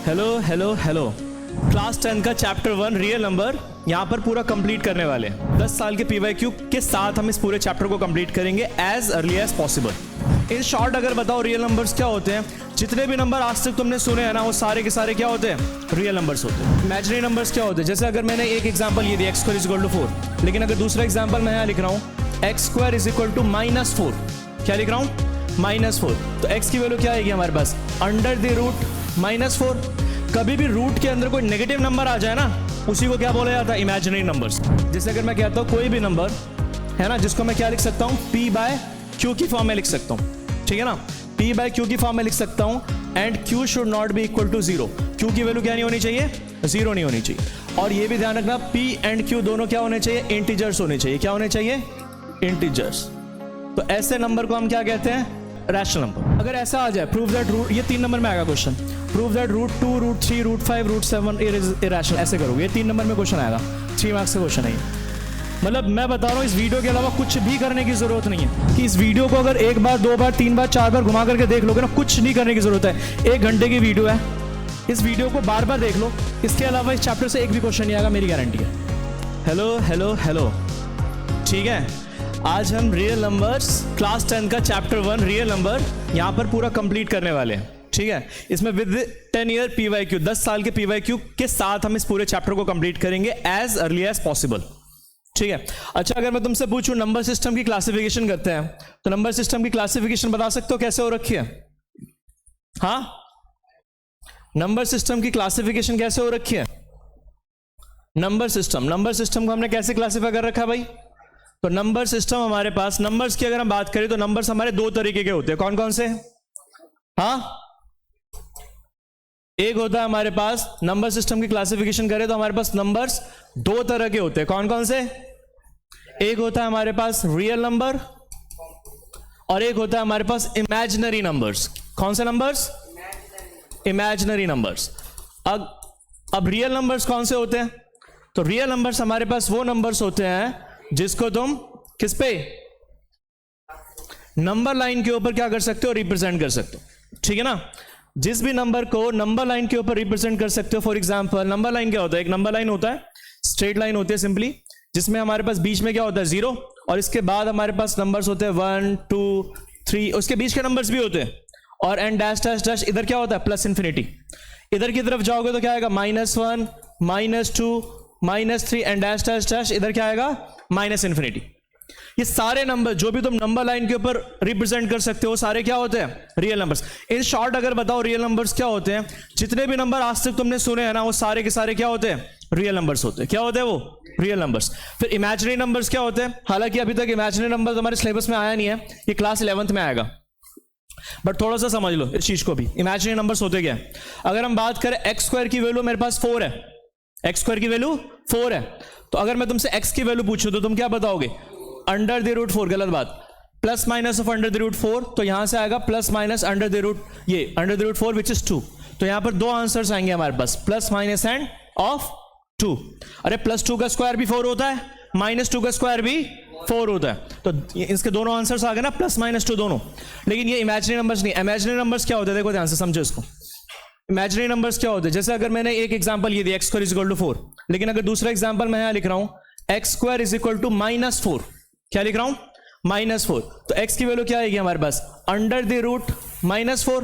Hello hello hello class 10 का chapter 1 real number यहाँ पर पूरा कंप्लीट करने वाले हैं। 10 साल के पीवाईक्यू के साथ हम इस पूरे चैप्टर को कंप्लीट करेंगे as early as possible. In short अगर बताओ रियल नंबर्स क्या होते हैं, जितने भी नंबर आज तक तुमने सुने हैं ना वो सारे के सारे क्या होते हैं, रियल नंबर्स होते हैं। इमेजिनरी नंबर्स क्या होते हैं, जैसे अगर मैंने एक एग्जांपल ये दिया x² = 4, लेकिन अगर दूसरा एग्जांपल मैं यहाँ लिख रहा हूँ x² = -4, क्या लिख रहा हूँ -4, तो x की वैल्यू क्या आएगी हमारे पास √-4। कभी भी रूट के अंदर कोई नेगेटिव नंबर आ जाए ना उसी को क्या बोला जाता है, इमेजिनरी नंबर्स। जैसे अगर मैं कहता हूँ कोई भी नंबर है ना जिसको मैं क्या लिख सकता हूँ, p/q की फॉर्म में लिख सकता हूँ, ठीक है ना, p/q की फॉर्म में लिख सकता हूँ and q should not be equal to 0। q की वैल्यू क्या नहीं होनी चाहिए, 0 नहीं होनी चाहिए। और ये भी ध्यान रखना p एंड q दोनों क्या होने चाहिए, इंटीजर्स होने चाहिए। क्या होने चाहिए, इंटीजर्स। तो ऐसे नंबर को हम क्या कहते हैं, रैशनल नंबर। अगर ऐसा आ जाए प्रूव दैट रूट, ये 3 नंबर में आएगा question, prove that √2, √3, √5, √7 is irrational, ऐसे करोगे, ये 3 नंबर में क्वेश्चन आएगा, 3 मार्क्स का क्वेश्चन है ये। मतलब मैं बता रहा हूँ इस वीडियो के अलावा कुछ भी करने की जरूरत नहीं है, कि इस वीडियो को अगर 1 बार 2 बार 3 बार 4 बार घुमा करके देख लोगे ना, कुछ नहीं करने की जरूरत है। 1 घंटे की वीडियो है, इस वीडियो को बार बार देख लो, इसके अलावा इस चैप्टर से एक भी क्वेश्चन नहीं आएगा, मेरी गारंटी है। हेलो हेलो हेलो, ठीक है। आज हम रियल नंबर्स क्लास 10 का चैप्टर 1 रियल नंबर यहाँ पर पूरा कंप्लीट करने वाले हैं, ठीक है। इसमें विद 10 ईयर पीवाईक्यू, 10 साल के पीवाईक्यू के साथ हम इस पूरे चैप्टर को कंप्लीट करेंगे एज अर्ली एज पॉसिबल, ठीक है। अच्छा, अगर मैं तुमसे पूछूं नंबर सिस्टम की क्लासिफिकेशन करते हैं, तो नंबर सिस्टम की क्लासिफिकेशन बता सकते हो कैसे हो रखी है? हाँ, नंबर सिस्टम की क्लासिफिकेशन कैसे हो रखी है? नंबर सिस्टम को हमने कैसे क्लासीफाई कर रखा है भाई? तो नंबर सिस्टम हमारे पास, नंबर्स की अगर हम बात करें तो नंबर्स हमारे 2 तरीके के होते हैं। कौन कौन से? हाँ, एक होता है हमारे पास, नंबर सिस्टम की क्लासिफिकेशन करें तो हमारे पास नंबर्स 2 तरह के होते हैं। कौन कौन से? एक होता है हमारे पास रियल नंबर और एक होता है हमारे पास इमेजिनरी नंबर्स। कौन से नंबर्स? Imaginary numbers. अब रियल नंबर्स कौन से होते हैं? तो रियल नंबर्स हमारे पास वो नंबर्स होते हैं जिसको तुम किस पे, नंबर लाइन के ऊपर क्या कर सकते हो, रिप्रेजेंट कर सकते हो, ठीक है ना। जिस भी नंबर को नंबर लाइन के ऊपर रिप्रेजेंट कर सकते हो, फॉर एग्जांपल नंबर लाइन क्या होता है, एक नंबर लाइन होता है, स्ट्रेट लाइन होती है सिंपली, जिसमें हमारे पास बीच में क्या होता है, 0, और इसके बाद हमारे पास नंबर्स होते हैं 1 2 3, उसके बीच के नंबर्स भी होते हैं, और एंड डैश डैश डैश, इधर क्या होता है +∞। इधर की तरफ जाओगे तो क्या आएगा, -1 -2 -3 एंड डैश डैश डैश, इधर क्या आएगा, -∞। ये सारे नंबर जो भी तुम नंबर लाइन के ऊपर रिप्रेजेंट कर सकते हो सारे क्या होते हैं, रियल नंबर्स। इन शॉर्ट अगर बताओ रियल नंबर्स क्या होते हैं, जितने भी नंबर आज तक तुमने सुने हैं ना वो सारे के सारे क्या होते हैं, रियल नंबर्स होते हैं। क्या होते हैं वो, रियल नंबर्स। फिर इमेजिनरी नंबर्स क्या होते हैं, हालांकि अभी तक इमेजिनरी नंबर्स हमारे सिलेबस में आया नहीं है, ये क्लास 11th में आएगा, बट थोड़ा सा समझ लो इस चीज को भी। इमेजिनरी नंबर्स होते क्या है, अगर हम बात करें x² की वैल्यू मेरे पास 4 है, x² की वैल्यू 4 है, तो अगर मैं तुमसे x की वैल्यू पूछूं तो तुम क्या बताओगे, √4, गलत बात, ± ऑफ √4, तो यहां से आएगा ±√4 विच इज 2। तो यहां पर 2 आंसर्स आएंगे हमारे पास, ± एंड ऑफ 2। अरे +2 का स्क्वायर भी 4 होता है, -2 का स्क्वायर भी 4 होता है, तो इसके दोनों आंसर्स आ गए ना, +-2 दोनों। लेकिन ये इमेजिनरी नंबर्स नहीं। इमेजिनरी नंबर्स क्या होते हैं, देखो ध्यान से समझो इसको। इमेजिनरी नंबर्स क्या होते हैं, जैसे अगर मैंने एक एग्जांपल ये दिया x² = 4, लेकिन अगर दूसरा एग्जांपल मैं यहां लिख रहा हूं x² = -4, क्या लिख रहा हूं, -4, तो x की वैल्यू क्या आएगी हमारे पास, √-4।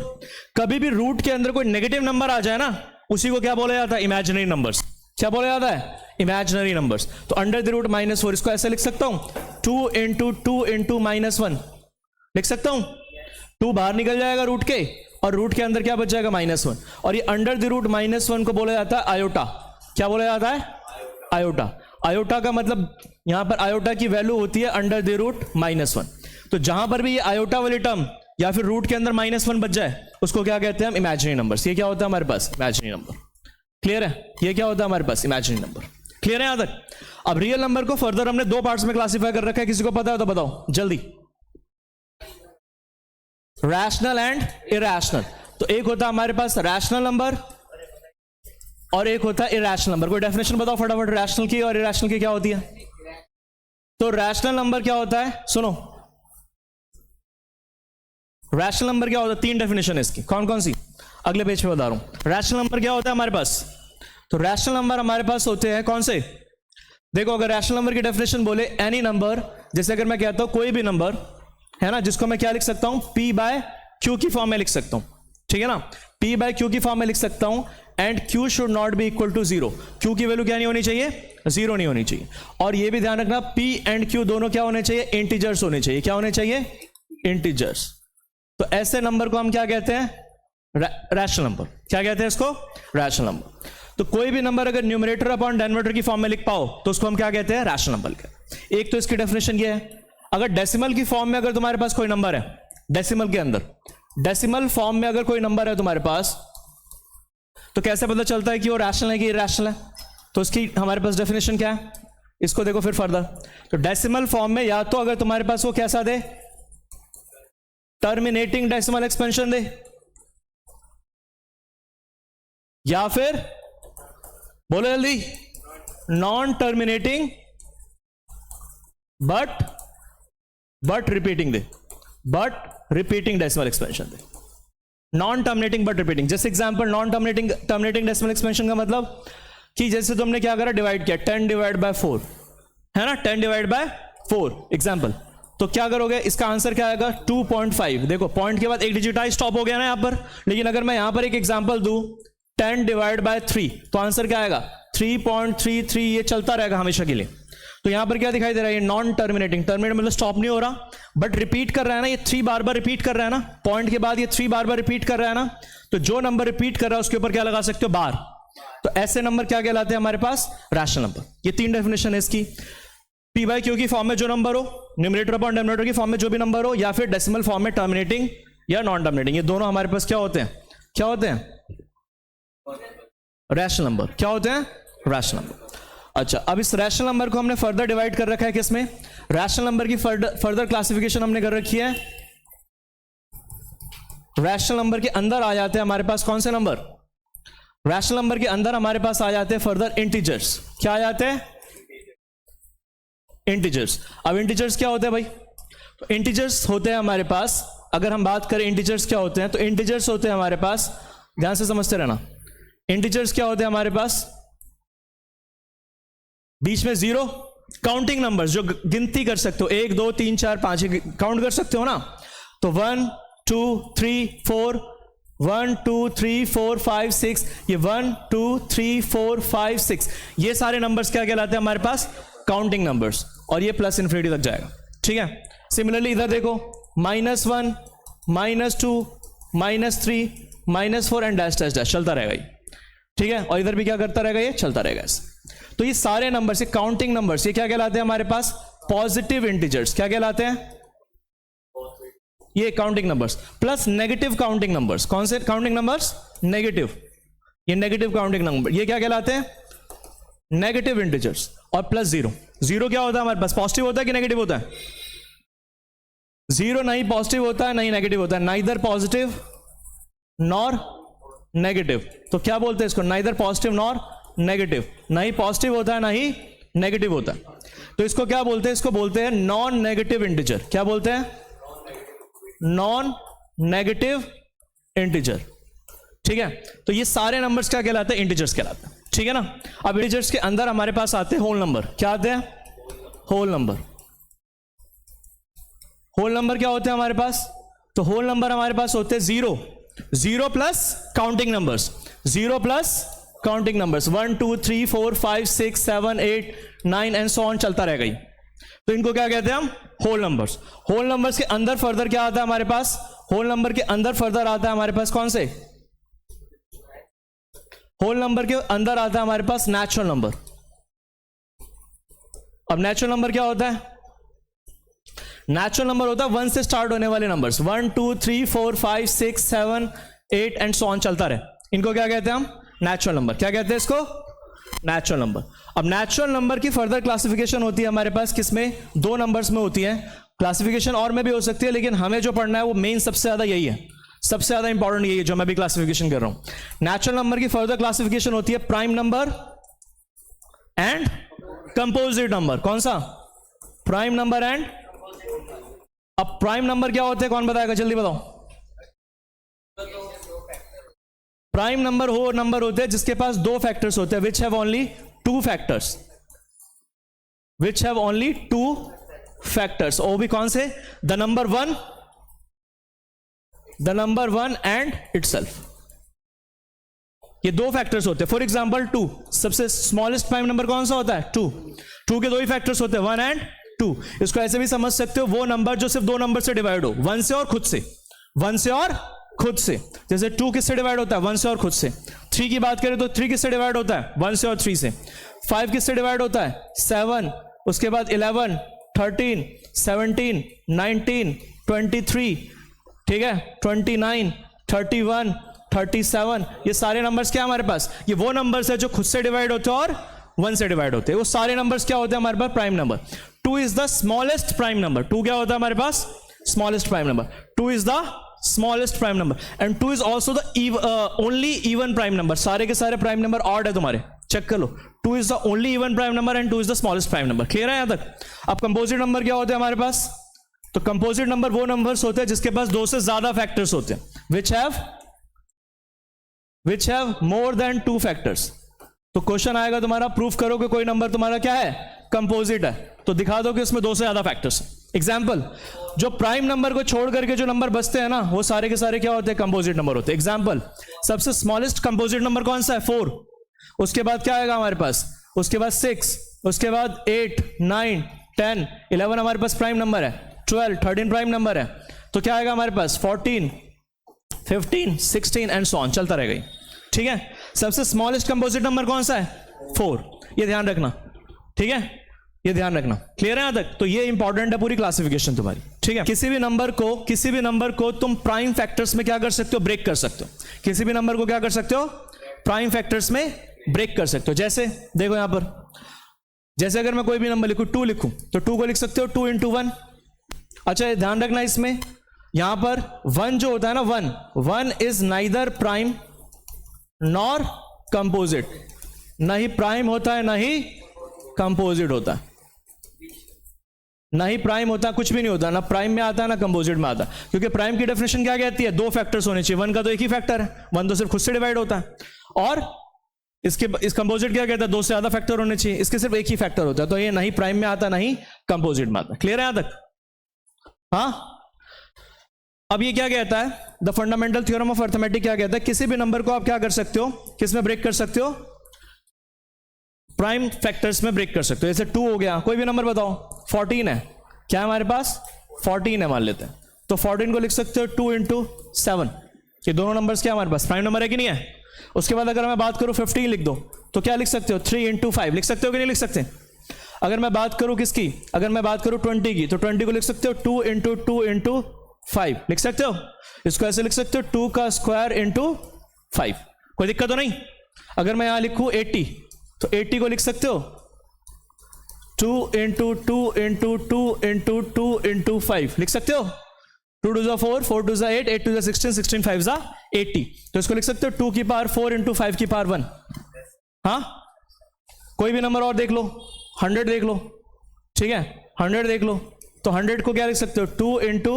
कभी भी रूट के अंदर कोई नेगेटिव नंबर आ जाए ना उसी को क्या बोला जाता है, इमेजिनरी नंबर्स। क्या बोला जाता है, इमेजिनरी नंबर्स। तो √-4, इसको ऐसे लिख सकता हूं, 2 × 2 × -1 लिख सकता हूं, 2 बाहर निकल जाएगा रूट के, और रूट के अंदर क्या बच जाएगा, -1। और ये √-1 को बोला जाता है आयोटा। क्या बोला जाता है, आयोटा। आयोटा का मतलब यहां पर आयोटा की वैल्यू होती है √-1। तो जहां पर भी ये आयोटा वाली टर्म या फिर रूट के अंदर -1 बच जाए उसको क्या कहते हैं हम, इमेजिनरी नंबर्स। ये क्या होता है हमारे पास, इमेजिनरी नंबर। क्लियर है, ये क्या होता है हमारे पास, इमेजिनरी नंबर। क्लियर है यहां तक? अब रियल नंबर को फर्दर हमने 2 पार्ट्स में क्लासीफाई कर रखा है, किसी को पता है तो बताओ जल्दी। Rational and irrational. तो एक होता है हमारे पास रैशनल नंबर और एक होता है इरैशनल नंबर। कोई डेफिनेशन बताओ फटाफट, रैशनल की और इरैशनल की क्या होती है? तो रैशनल नंबर क्या होता है, सुनो, रैशनल नंबर क्या होता है, 3 डेफिनेशन है इसकी। कौन कौन सी? अगले पेज पे बता रहा हूं। रैशनल नंबर क्या होता है हमारे पास? तो रैशनल नंबर हमारे पास होते हैं कौन से? देखो, अगर रैशनल नंबर की डेफिनेशन बोले एनी नंबर, जैसे अगर मैं कहता हूं कोई भी नंबर है ना, जिसको मैं क्या लिख सकता हूं, पी बाय क्यू की फॉर्म में लिख सकता हूं, ठीक है ना, पी बाय क्यू की फॉर्म में लिख सकता हूं। And Q should not be equal to zero, Q की वैल्यू क्या नहीं होनी चाहिए, जीरो नहीं होनी चाहिए। और ये भी ध्यान रखना, पी एंड क्यू दोनों क्या होने चाहिए, इंटीजर्स होने चाहिए। क्या होने चाहिए, इंटीजर्स। तो ऐसे नंबर को हम क्या कहते हैं, रैशनल नंबर। क्या कहते हैं इसको, रैशनल नंबर। तो कोई भी नंबर अगर न्यूमरेटर अपॉन डिनोमिनेटर की फॉर्म में लिख पाओ तो उसको हम क्या कहते हैं, रैशनल नंबर। एक तो इसकी डेफिनेशन ये है, अगर डेसिमल की फॉर्म में अगर तुम्हारे पास कोई नंबर है, डेसिमल के अंदर, डेसिमल फॉर्म में अगर कोई नंबर है तुम्हारे पास, तो कैसे पता चलता है कि वो रैशनल है कि इरैशनल है? तो इसकी हमारे पास डेफिनेशन क्या है, इसको देखो फिर फर्दर। तो डेसिमल फॉर्म में या तो अगर तुम्हारे पास वो कैसा दे, टर्मिनेटिंग डेसिमल एक्सपेंशन दे, या फिर बोलो जल्दी, नॉन टर्मिनेटिंग बट रिपीटिंग दे, बट रिपीटिंग डेसिमल एक्सपेंशन दे। नॉन टर्मिनेटिंग बट रिपीटिंग, जैसे example non terminating decimal expansion का मतलब कि जैसे तुमने क्या करा, डिवाइड किया 10 डिवाइड बाय 4 है ना, 10 डिवाइड बाय 4 एग्जांपल, तो क्या करोगे, इसका आंसर क्या आएगा, 2.5। देखो पॉइंट के बाद एक डिजिट आई, स्टॉप हो गया ना यहां पर। लेकिन अगर मैं यहां पर एक एग्जांपल दूं 10 डिवाइड बाय 3, तो आंसर क्या आएगा, 3.33। ये चलता रहेगा हमेशा के लिए। तो यहां पर क्या दिखाई दे रहा है, ये नॉन टर्मिनेटिंग, टर्मिनेट मतलब स्टॉप नहीं हो रहा, बट रिपीट कर रहा है ना, ये 3 बार बार रिपीट कर रहा है ना, पॉइंट के बाद ये 3 बार बार रिपीट कर रहा है ना, तो जो नंबर रिपीट कर रहा है उसके ऊपर क्या लगा सकते हो, बार। तो ऐसे नंबर क्या कहलाते हैं हमारे पास, रैशनल नंबर। ये 3 डेफिनेशन है इसकी, पी बाय क्यू की फॉर्म में जो नंबर हो, न्यूमरेटर अपॉन डिनोमिनेटर की फॉर्म में जो भी नंबर हो, या फिर डेसिमल फॉर्म में टर्मिनेटिंग या नॉन टर्मिनेटिंग, ये दोनों हमारे पास क्या होते हैं, क्या होते हैं, रैशनल नंबर। क्या होते हैं, रैशनल नंबर। अच्छा, अब इस रैशनल नंबर को हमने फर्दर डिवाइड कर रखा है किसमें, रैशनल नंबर की फर्दर क्लासिफिकेशन हमने कर रखी है। रैशनल नंबर के अंदर आ जाते हैं हमारे पास कौन से नंबर, रैशनल नंबर के अंदर हमारे पास आ जाते हैं फर्दर इंटीजर्स। क्या आ जाते हैं, इंटीजर्स। अब इंटीजर्स क्या होते हैं भाई, तो इंटीजर्स होते हैं हमारे पास, अगर हम बात करें इंटीजर्स क्या होते हैं, तो इंटीजर्स होते हैं हमारे पास, ध्यान से समझते रहना, इंटीजर्स क्या होते हैं हमारे पास, बीच में जीरो, काउंटिंग नंबर्स जो गिनती कर सकते हो, 1 2 3 4 5 काउंट कर सकते हो ना, तो 1 2 3 4, 1 2 3 4 5 6, ये 1 2 3 4 5 6, ये सारे नंबर्स क्या कहलाते हैं हमारे पास, काउंटिंग नंबर्स। और ये प्लस इन्फिनिटी तक जाएगा, ठीक है। सिमिलरली इधर देखो, -1 -2 -3 -4 एंड डैश डैश डैश चलता रहेगा ये, ठीक है। और इधर भी क्या करता रहेगा, ये चलता रहेगा ऐसे। तो ये सारे नंबर्स, ये काउंटिंग नंबर्स, ये क्या कहलाते हैं हमारे पास, पॉजिटिव इंटीजर्स। क्या कहलाते हैं, ये counting numbers. Plus negative counting numbers, कौन से काउंटिंग नंबर्स, नेगेटिव, ये नेगेटिव काउंटिंग नंबर, ये क्या कहलाते हैं, नेगेटिव इंटीजर्स। और प्लस जीरो, जीरो क्या होता है हमारे पास, पॉजिटिव होता है कि नेगेटिव होता है, जीरो नहीं पॉजिटिव होता है नहीं नेगेटिव होता है, नाइदर पॉजिटिव नॉर नेगेटिव। तो क्या बोलते हैं इसको, नाइदर पॉजिटिव नॉर नेगेटिव, नहीं पॉजिटिव होता है ना ही नेगेटिव होता है। तो इसको क्या बोलते हैं, इसको बोलते हैं नॉन नेगेटिव इंटीजर। क्या बोलते हैं, नॉन नेगेटिव इंटीजर, ठीक है। तो ये सारे नंबर्स क्या कहलाते हैं, इंटीजर्स कहलाते हैं, ठीक है ना। अब इंटीजर्स के अंदर हमारे पास आते हैं होल नंबर। क्या आते हैं, होल नंबर। होल नंबर क्या होते हैं हमारे पास, तो होल नंबर हमारे पास होते हैं zero, zero plus counting numbers, zero plus counting numbers, 1 2 3 4 5 6 7 8 9 and so on चलता रहेगा ये। तो इनको क्या कहते हैं हम, होल नंबर्स। होल नंबर्स के अंदर फर्दर क्या आता है हमारे पास, होल नंबर के अंदर फर्दर आता है हमारे पास कौन से, होल नंबर के अंदर आता है हमारे पास नेचुरल नंबर। अब नेचुरल नंबर क्या होता है, नेचुरल नंबर होता है 1 से स्टार्ट होने वाले नंबर्स, 1 2 3 4 5 6 7 8 एंड सो ऑन चलता रहे, इनको क्या कहते हैं हम, नेचुरल नंबर। क्या कहते हैं इसको, नेचुरल नंबर। अब नेचुरल नंबर की फर्दर क्लासिफिकेशन होती है हमारे पास किसमें, 2 नंबर्स में होती है। क्लासिफिकेशन और में भी हो सकती है, लेकिन हमें जो पढ़ना है वो मेन सबसे ज्यादा यही है, सबसे ज्यादा इंपॉर्टेंट यही है जो मैं भी क्लासिफिकेशन कर रहा हूं। नेचुरल नंबर की फर्दर क्लासिफिकेशन होती है prime number and composite number. कौन सा, प्राइम नंबर एंड, अब प्राइम नंबर क्या होते हैं कौन बताएगा, जल्दी बताओ। प्राइम नंबर वो नंबर होते हैं जिसके पास दो फैक्टर्स होते हैं, which have only two factors, which have only two factors. वो भी कौन से? The number one and itself. ये दो फैक्टर्स होते हैं। फॉर एग्जांपल 2, सबसे स्मॉलेस्ट प्राइम नंबर कौन सा होता है? 2 के दो ही फैक्टर्स होते हैं, 1 एंड 2। इसको ऐसे भी समझ सकते हो, वो नंबर जो सिर्फ दो नंबर से डिवाइड हो, 1 से और खुद से, 1 से और खुद से। जैसे 2 किससे डिवाइड होता है? 1 से और खुद से। 3 की बात करें तो 3 किससे डिवाइड होता है? 1 से और 3 से। 5 किससे डिवाइड होता है? 7, उसके बाद 11, 13, 17, 19, 23, ठीक है, 29, 31, 37। ये सारे नंबर्स क्या हमारे पास? ये वो नंबर्स है जो खुद से डिवाइड होते हैं और 1 से डिवाइड होते हैं। वो सारे नंबर्स क्या होते हैं हमारे पास? Prime number. 2 is the smallest prime number. 2 क्या होता है हमारे पास? Smallest prime number. 2 is the smallest prime number and 2 is also the only even prime number. सारे के सारे प्राइम नंबर ऑड है तुम्हारे, चेक कर लो। 2 is the only even prime number and 2 is the smallest prime number. Clear है यहां तक? अब कंपोजिट नंबर क्या होते हैं हमारे पास? तो कंपोजिट नंबर वो नंबर्स होते हैं जिसके पास दो से ज्यादा फैक्टर्स होते हैं, which have more than 2 factors. तो क्वेश्चन आएगा तुम्हारा, प्रूफ करो कि कोई नंबर तुम्हारा क्या है? कंपोजिट है। तो दिखा दो कि उसमें दो से ज्यादा फैक्टर्स। एग्जाम्पल, जो प्राइम नंबर को छोड़ करके जो नंबर बचते हैं ना, वो सारे के सारे क्या होते हैं? कंपोजिट नंबर होते हैं। एग्जाम्पल, सबसे स्मॉलेस्ट कंपोजिट नंबर कौन सा है? 4। उसके बाद क्या आएगा हमारे पास? उसके बाद 6, उसके बाद 8, 9, 10, 11 हमारे पास प्राइम नंबर है, 12, 13 प्राइम नंबर है। तो क्या आएगा हमारे पास? 14, 15, 16 एंड सो ऑन, चलता रहेगा। ठीक है, सबसे स्मॉलेस्ट कंपोजिट नंबर कौन सा है? 4। ये ध्यान रखना, ठीक है, ये ध्यान रखना। क्लियर है यहां तक? तो ये इंपॉर्टेंट है पूरी क्लासिफिकेशन तुम्हारी, ठीक है। किसी भी नंबर को तुम प्राइम फैक्टर्स में क्या कर सकते हो? ब्रेक कर सकते हो। किसी भी नंबर को क्या कर सकते हो? प्राइम फैक्टर्स में ब्रेक कर सकते हो। जैसे देखो यहां पर, जैसे अगर मैं कोई भी नंबर लिखूं, 2 लिखूं, तो 2 को लिख सकते हो 2 × 1। अच्छा, ये ध्यान रखना, इसमें यहां पर 1 जो होता है ना, 1 is neither prime nor composite. ना ही प्राइम होता है ना ही कंपोजिट होता है, ना ही प्राइम होता है, कुछ भी नहीं होता, ना प्राइम में आता है ना कंपोजिट में आता है। क्योंकि प्राइम की डेफिनेशन क्या कहती है? 2 फैक्टर्स होने चाहिए। 1 का तो एक ही फैक्टर है, 1 तो सिर्फ खुद से डिवाइड होता है। और इस कंपोजिट क्या कहता है? 2 से ज्यादा फैक्टर होने चाहिए, इसके सिर्फ एक ही फैक्टर होता है। तो ये ना ही प्राइम में आता, ना ही कंपोजिट में आता। क्लियर है यहां तक? हाँ। अब ये क्या कहता है? The fundamental theorem of arithmetic क्या कहता है? किसी भी नंबर को आप क्या कर सकते हो? किस में ब्रेक कर सकते हो? प्राइम फैक्टर्स में ब्रेक कर सकते हो। जैसे 2 हो गया, कोई भी नंबर बताओ, 14 है, क्या है हमारे पास? 14 है मान लेते हैं। तो 14 को लिख सकते हो 2 × 7। ये दोनों नंबर्स क्या हमारे पास? प्राइम नंबर है कि नहीं है? उसके बाद अगर मैं बात करूं 15 लिख दो, तो क्या लिख सकते हो? 3 × 5 लिख सकते हो कि नहीं लिख सकते? अगर मैं बात करूं किसकी? अगर मैं बात करूं 20 की, तो 20 को लिख सकते हो 2 × 2 × 5 लिख सकते हो। इसको ऐसे लिख सकते हो 2 का स्क्वायर × 5, कोई दिक्कत तो नहीं। अगर मैं यहां लिखूं 80, तो 80 को लिख सकते हो 2 × 2 × 2 × 2 × 5 लिख सकते हो। 2 2 4, 4 2 8, 8 2 16, 16 5 80। तो इसको लिख सकते हो 2 की पावर 4 × 5 की पावर 1। हाँ, कोई भी नंबर और देख लो, 100 देख लो, ठीक है, 100 देख लो। तो 100 को क्या लिख सकते हो? 2 ×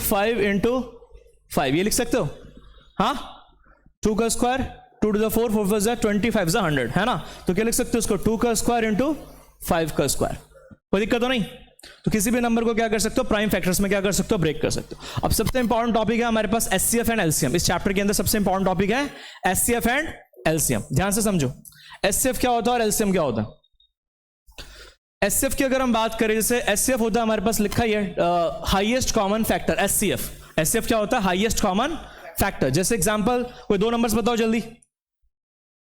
5 × 5 ये लिख सकते हो। हाँ, 2 का स्क्वायर, 2 to the 4, 4 4 25 100 है ना। तो क्या लिख सकते हो उसको? 2 का स्क्वायर × 5 का स्क्वायर। कोई दिक्कत तो नहीं। तो किसी भी नंबर को क्या कर सकते हो? प्राइम फैक्टर्स में क्या कर सकते हो? ब्रेक कर सकते हो। अब सबसे इंपॉर्टेंट टॉपिक है हमारे पास एचसीएफ एंड एलसीएम। इस चैप्टर के अंदर सबसे इंपॉर्टेंट टॉपिक है एचसीएफ एंड एलसीएम। ध्यान से समझो, एचसीएफ क्या होता है और एलसीएम क्या होता है। एचसीएफ की अगर हम बात करें, जैसे एचसीएफ होता है हमारे पास लिखा ही है highest common factor. HCF, HCF क्या होता है? Highest common factor. जैसे एग्जांपल, कोई 2 नंबर्स बताओ जल्दी।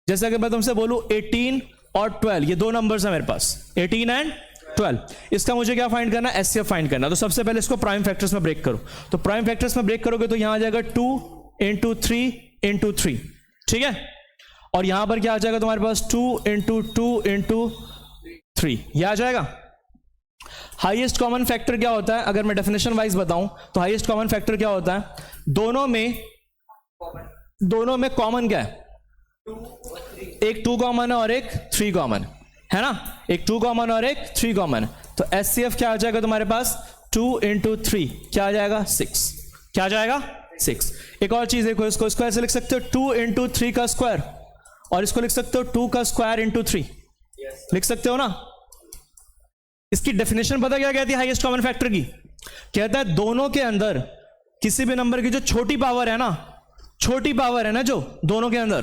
जैसे अगर मैं तुमसे बोलूं 18 और 12, ये 2 नंबर्स है मेरे पास, 18 एंड 12। इसका मुझे क्या फाइंड करना है? एचसीएफ फाइंड करना। तो सबसे पहले इसको प्राइम फैक्टर्स में ब्रेक करो। तो प्राइम फैक्टर्स में ब्रेक करोगे तो यहां आ जाएगा 2 × 3 × 3, ठीक है। और यहां पर क्या आ जाएगा तुम्हारे पास? 2 × 2 × 3, ये आ जाएगा। हाईएस्ट कॉमन फैक्टर क्या होता है? अगर मैं डेफिनेशन वाइज बताऊं तो हाईएस्ट कॉमन फैक्टर क्या होता है? दोनों में कॉमन क्या है? एक 2 कॉमन है और एक 3 कॉमन है ना। एक 2 कॉमन और एक 3 कॉमन है। तो एचसीएफ क्या आ जाएगा तुम्हारे पास? 2 इंटू 3 क्या आ जाएगा 6, क्या आ जाएगा 6। एक और चीज देखो, इसको स्क्वायर से लिख सकते हो 2 इंटू 3 का स्क्वायर, और इसको लिख सकते हो 2 का स्क्वायर इंटू 3, लिख सकते हो ना। इसकी डेफिनेशन पता क्या कहती है हाईएस्ट कॉमन फैक्टर की? कहता है दोनों के अंदर किसी भी नंबर की जो छोटी पावर है ना, छोटी पावर है ना जो दोनों के अंदर,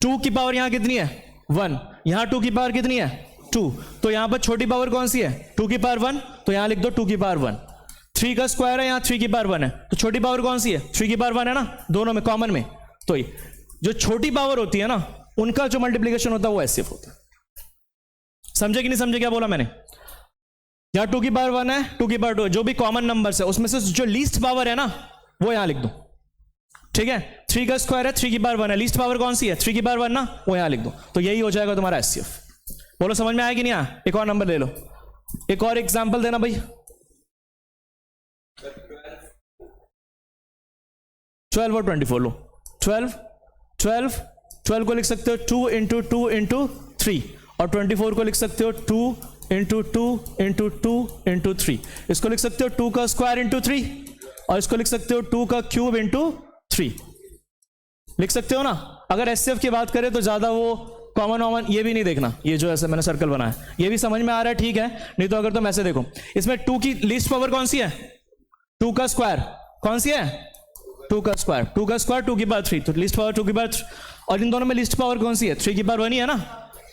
2 की पावर यहां कितनी है 1, यहां 2 की पावर कितनी है 2, तो यहां पर छोटी पावर कौन सी है 2 की पावर 1, तो यहां लिख दो 2 की पावर 1। 3 का स्क्वायर है, यहां 3 की पावर 1 है, तो छोटी पावर कौन सी है 3 की पावर 1 है ना, दोनों में कॉमन में। तो जो छोटी पावर होती है ना उनका जो मल्टीप्लीकेशन होता है वो एचसीएफ होता है। समझे कि नहीं समझे क्या बोला मैंने? यहां 2 की पावर 1 है, 2 की पावर 2, जो भी कॉमन नंबर्स है उसमें से जो लीस्ट पावर है ना वो यहां लिख दो, ठीक है। 3 का स्क्वायर है, 3 की पावर 1 है, लीस्ट पावर कौन सी है 3 की पावर 1 ना, वो यहां लिख दो, तो यही हो जाएगा तुम्हारा एचसीएफ। बोलो समझ में आया कि नहीं आया? एक और नंबर ले लो, एक और एग्जांपल देना भाई। 12 और 24 लो। 12 को लिख सकते हो 2 इंटू 2 इंटू 3, और 24 को लिख सकते हो 2 इंटू 2 इंटू 2 इंटू 3। इसको लिख सकते हो 2 का स्क्वायर इंटू 3, और इसको लिख सकते हो 2 का क्यूब इंटू 3, लिख सकते हो ना। अगर एचसीएफ की बात करें तो ज्यादा वो कॉमन ये भी नहीं देखना, ये जो ऐसे मैंने सर्कल बनाया ये भी समझ में आ रहा है, ठीक है। नहीं तो अगर तुम ऐसे देखो, इसमें 2 की लीस्ट पावर कौन सी है 2 का स्क्वायर, कौन सी है 2 का स्क्वायर, 2 का स्क्वायर 2 की पावर 3, तो लीस्ट पावर 2 की पावर 3, और इन दोनों में लीस्ट पावर कौन सी है 3 की पावर 1 ही है ना,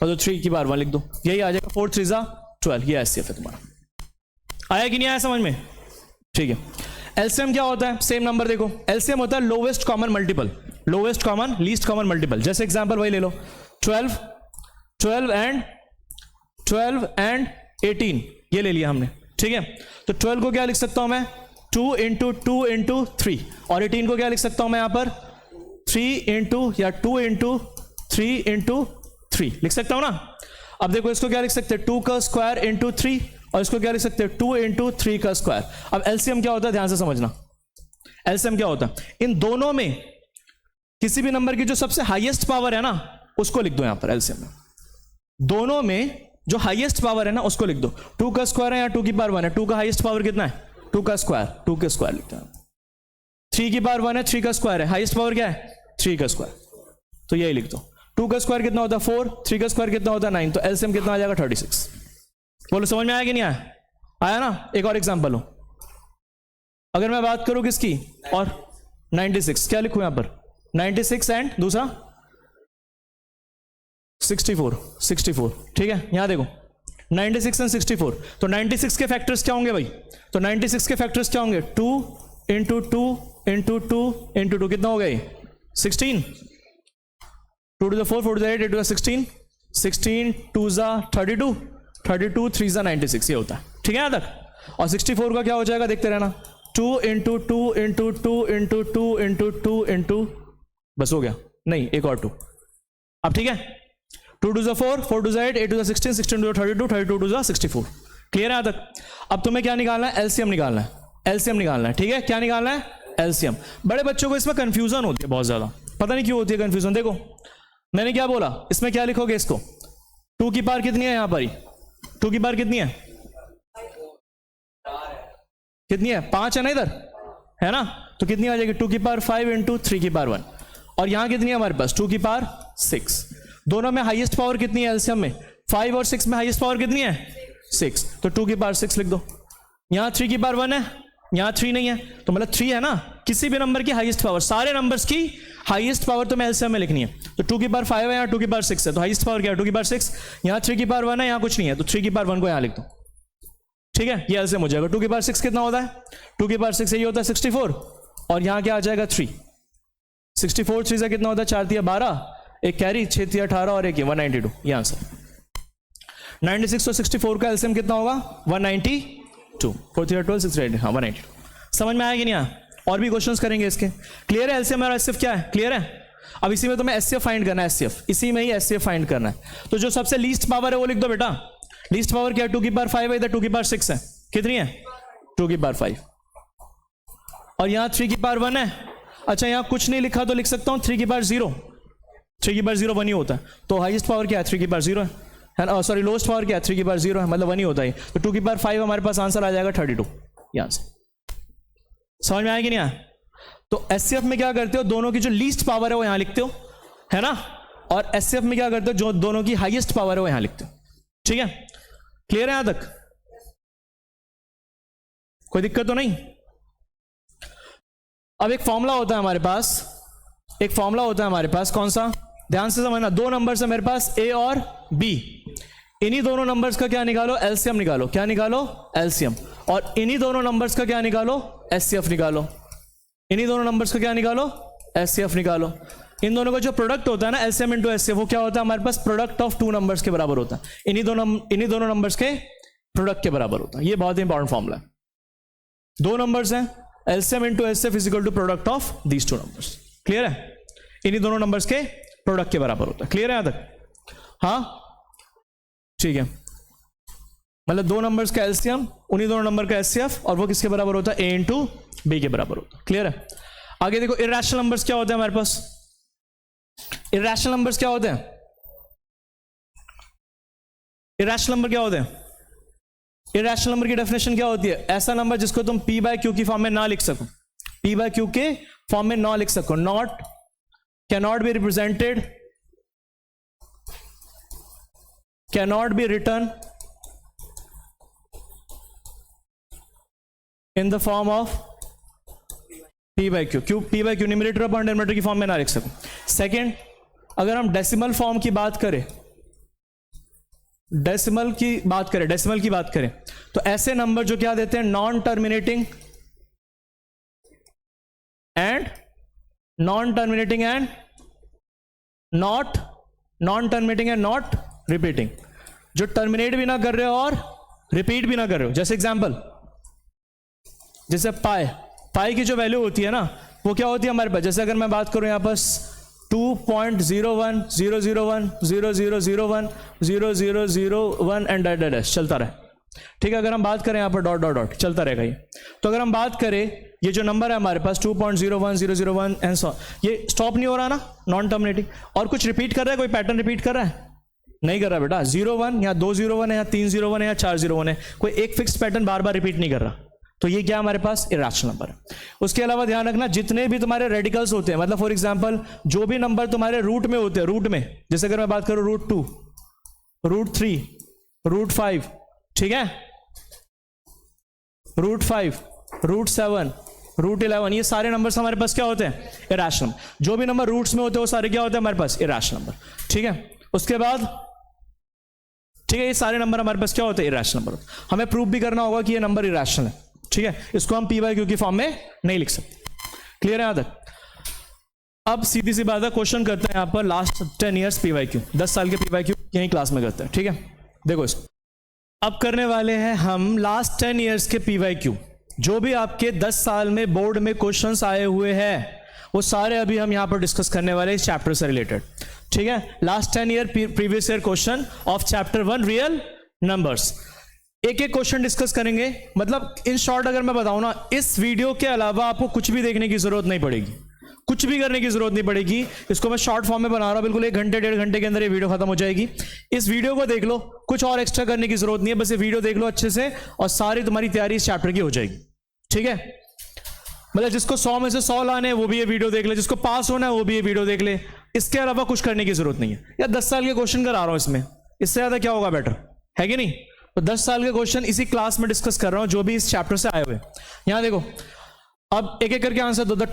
और तो 3 की पावर 1 लिख दो, यही आ जाएगा 4 3 12, ये एचसीएफ है तुम्हारा। आया कि नहीं आया समझ में? ठीक है। एलसीएम क्या होता है? सेम नंबर देखो, एलसीएम होता है lowest common multiple, lowest common least common multiple. जैसे एग्जांपल वही ले लो, 12 एंड 18 ये ले लिया हमने, ठीक है। तो 12 को क्या लिख सकता हूं मैं 2 इंटू 2 इंटू 3, और 18 को क्या लिख सकता हूं मैं यहां पर 3 इंटू या 2 इंटू 3 इंटू 3 लिख सकता हूं ना। अब देखो इसको क्या लिख सकते हैं 2 का स्क्वायर इंटू 3, और इसको क्या लिख सकते हैं 2 इंटू 3 का स्क्वायर। अब एलसीएम क्या होता है ध्यान से समझना, एलसीएम क्या होता है, इन दोनों में किसी भी नंबर की जो सबसे हाईएस्ट पावर है ना उसको लिख दो यहां पर एलसीएम में, दोनों में जो हाईएस्ट पावर है ना उसको लिख दो। 2 का स्क्वायर है या 2 की पावर 1 है, 2 का हाईएस्ट पावर कितना है 2 का स्क्वायर, 2 के स्क्वायर लिखते हैं। 3 की पावर 1 है, 3 का स्क्वायर है, हाईएस्ट पावर क्या है 3 का स्क्वायर, तो यही लिख दो। 2 का स्क्वायर कितना होता है 4, 3 का स्क्वायर कितना होता है 9, तो एलसीएम कितना आ जाएगा 36। बोलो समझ में आया कि नहीं आया? आया ना। एक और एग्जांपल हो, अगर मैं बात करूं किसकी और 96, क्या लिखूं यहां पर 96 एंड दूसरा 64, ठीक है। यहां देखो 96 एंड 64, तो 96 के फैक्टर्स क्या होंगे भाई, तो 96 के फैक्टर्स क्या होंगे 2 इंटू 2 इंटू 2 इंटू 2, कितना हो गए 16, 2 to the 4, 4 to the 8, 8 to the 16, 16 2 जा 32, 32 3 जा 96, ये होता है, ठीक है यहां तक। और 64 का क्या हो जाएगा देखते रहना, 2 into 2 into 2 into 2 into 2 into, बस हो गया, नहीं एक और 2, अब ठीक है 2 to the 4, 4 to the 8, 8 to the 16, 16 to the 32, 32 to the 64, clear है यहां तक। अब तुम्हें क्या निकालना है एलसीएम निकालना है, एलसीएम निकालना है, ठीक है। क्या निकालना है एलसीएम। बड़े बच्चों को इसमें कंफ्यूजन होती है बहुत ज्यादा, पता नहीं क्यों होती है कंफ्यूजन। देखो मैंने क्या बोला, इसमें क्या लिखोगे इसको 2 की पावर कितनी है यहां पर ही, 2 की पावर कितनी है, कितनी है 5 है ना इधर, है ना, तो कितनी आ जाएगी 2 की पावर 5 इंटू 3 की पावर 1, और यहां कितनी है हमारे पास 2 की पावर 6। दोनों में हाईएस्ट पावर कितनी है एलसीएम में 5 और 6 में हाईएस्ट पावर कितनी है 6, तो 2 की पावर 6 लिख दो। यहां 3 की पावर 1 है, यहां 3 नहीं है, तो मतलब 3 है ना, किसी भी नंबर की हाईएस्ट पावर, सारे नंबर्स की हाईएस्ट पावर तुम्हें एलसीएम में लिखनी है। तो 2 की पावर 5 है, यहाँ 2 की पावर 6 है, तो हाईएस्ट पावर क्या है 2 की पावर 6। यहाँ 3 की पावर 1 है, यहाँ कुछ नहीं है, तो 3 की पावर 1 को यहाँ लिख दो, ठीक है, ये एलसीएम हो जाएगा। 2 की पावर 6 कितना होता है 2 की पावर 6 ये होता है 64, और यहाँ क्या आ जाएगा 3, 64 3 से कितना होता है 4 3 12, एक कैरी 6 3 18 और एक 192, ये आंसर 96 और 64 का एलसीएम कितना होगा 192, 4 3 12 6 8, हाँ 192। समझ में आया कि नहीं आया? और भी क्वेश्चंस करेंगे इसके, क्लियर है एलसीएम और एचसीएफ क्या है, क्लियर है। अब इसी में तुम्हें एचसीएफ फाइंड करना है, एचसीएफ इसी में ही एचसीएफ फाइंड करना है। तो जो सबसे लीस्ट पावर है वो लिख दो बेटा, लीस्ट पावर क्या है 2 की पावर 5 है, इधर 2 की पावर 6 है, कितनी है 2 की पावर 5, और यहाँ 3 की पावर 1 है। अच्छा यहाँ कुछ नहीं लिखा तो लिख सकता हूँ 3 की पावर 0, 3 की पावर 0 1 ही होता है, तो हाईएस्ट पावर क्या है 3 की पावर 0 है ना, सॉरी लोएस्ट पावर क्या है 3 की पावर 0 है, मतलब 1 ही होता है, तो 2 की पावर 5 हमारे पास आंसर आ जाएगा 32, यहां से। समझ में आया कि नहीं आया? तो एचसीएफ में क्या करते हो, दोनों की जो लीस्ट पावर है वो यहां लिखते हो, है ना, और एचसीएफ में क्या करते हो, जो दोनों की हाईएस्ट पावर है वो यहां लिखते हो। ठीक है, क्लियर है यहां तक? कोई दिक्कत तो नहीं? अब एक फॉर्मूला होता है हमारे पास, एक फॉर्मूला होता है हमारे पास, कौन सा, ध्यान से समझना। दो नंबर्स है मेरे पास ए और बी, इन्हीं दोनों नंबर्स का क्या निकालो, एलसीएम निकालो। क्या निकालो? एलसीएम। और इन्हीं दोनों नंबर्स का क्या निकालो, एचसीएफ निकालो। इन्हीं दोनों नंबर्स का क्या निकालो, एचसीएफ निकालो। इन दोनों का जो प्रोडक्ट होता है ना, एलसीएम इंटू एचसीएफ, वो क्या होता है हमारे पास, प्रोडक्ट ऑफ टू नंबर्स के बराबर होता है। इन्हीं दोनों नंबर्स के प्रोडक्ट के बराबर होता है। ये बहुत इंपॉर्टेंट फॉर्मूला है। दो नंबर्स हैं, LCM into HCF is equal to product of these two numbers. Clear है? इन्हीं दोनों नंबर्स के प्रोडक्ट के बराबर होता है। क्लियर है यहां तक? हाँ, ठीक है। मतलब दो नंबर्स का एलसीएम, उन्हीं दोनों नंबर का एचसीएफ, और वो किसके बराबर होता है, ए इंटू बी के बराबर होता है। क्लियर है? आगे देखो, इरैशनल नंबर्स क्या होते हैं हमारे पास? इरैशनल नंबर्स क्या होते हैं? इरैशनल नंबर क्या होते हैं? इरैशनल नंबर की डेफिनेशन क्या होती है? ऐसा नंबर जिसको तुम पी बाय क्यू की फॉर्म में ना लिख सको, पी बाय क्यू के फॉर्म में ना लिख सको। Not, cannot be represented, cannot be written in the form of p by q। क्यों p by q न्यूमरेटर और डिनोमिनेटर की फॉर्म में ना लिख सकूं। सेकेंड, अगर हम डेसिमल फॉर्म की बात करें, डेसिमल की बात करें तो ऐसे नंबर जो क्या देते हैं, non terminating and not repeating, जो टर्मिनेट भी ना कर रहे हो और रिपीट भी ना कर रहे हो। जैसे एग्जांपल, जैसे पाई की जो वैल्यू होती है ना, वो क्या होती है हमारे पास, जैसे अगर मैं बात करूं यहां पर 2.010000100001 एंड डैश चलता रहे। ठीक है, अगर हम बात करें यहां पर डॉट डॉट डॉट चलता रहेगा ये। तो अगर हम बात करें, ये जो नंबर है हमारे पास 2.01001 एंड सो, ये स्टॉप नहीं हो रहा ना, नॉन टर्मिनेटिंग, और कुछ रिपीट कर रहा है, कोई पैटर्न रिपीट कर रहा है? नहीं कर रहा बेटा। 01 या 201 है या 301 है या 401 है, कोई एक फिक्स पैटर्न बार बार रिपीट नहीं कर रहा। तो ये क्या हमारे पास, इरैशनल नंबर है। उसके अलावा ध्यान रखना, जितने भी तुम्हारे रेडिकल्स होते हैं, मतलब फॉर एग्जांपल जो भी नंबर तुम्हारे रूट में होते हैं, रूट में, जैसे अगर मैं बात करूं √2, √3, √5, ठीक है, √5, √7, √11, ये सारे नंबर्स हमारे पास क्या होते हैं, इरैशनल। जो भी नंबर रूट्स में होते हैं वो सारे क्या होते हैं हमारे पास, इरैशनल नंबर। ठीक है, उसके बाद ठीक है, ये सारे नंबर हमारे पास क्या होते हैं, इरैशनल नंबर। हमें प्रूव भी करना होगा कि ये नंबर इरैशनल है। ठीक है, इसको हम पी बाय क्यू की फॉर्म में नहीं लिख सकते। क्लियर है यहां तक? अब सीधी सी बात है, क्वेश्चन करते हैं यहां पर last 10 years P by Q, 10 साल के पी बाय क्यू यही क्लास में करते हैं। ठीक है, देखो इसको अब करने वाले हैं हम लास्ट 10 ईयर्स के पी बाय क्यू। जो भी आपके 10 साल में बोर्ड में क्वेश्चंस आए हुए हैं वो सारे अभी हम यहां पर डिस्कस करने वाले इस चैप्टर से रिलेटेड। ठीक है, last 10 year previous year question of chapter 1 real numbers. एक एक क्वेश्चन डिस्कस करेंगे। मतलब इन शॉर्ट अगर मैं बताऊं ना, इस वीडियो के अलावा आपको कुछ भी देखने की जरूरत नहीं पड़ेगी, कुछ भी करने की जरूरत नहीं पड़ेगी। इसको मैं शॉर्ट फॉर्म में बना रहा हूं, बिल्कुल 1 घंटे 1.5 घंटे के अंदर ये वीडियो खत्म हो जाएगी। इस वीडियो को देख लो, कुछ और एक्स्ट्रा करने की जरूरत नहीं है, बस ये वीडियो देख लो अच्छे से और सारी तुम्हारी तैयारी इस चैप्टर की हो जाएगी। ठीक है, मतलब जिसको 100 में से 100 लाने हैं वो भी ये वीडियो देख ले, जिसको पास होना है वो भी ये वीडियो देख ले। इसके अलावा कुछ करने की जरूरत नहीं है। या 10 साल के क्वेश्चन करा रहा हूं इसमें, इससे ज्यादा क्या होगा बेटर, है कि नहीं? तो 10 साल के क्वेश्चन इसी क्लास में डिस्कस कर रहा हूं, जो भी इस चैप्टर से आए हुए। यहां देखो, अब एक एक करके आंसर दो। The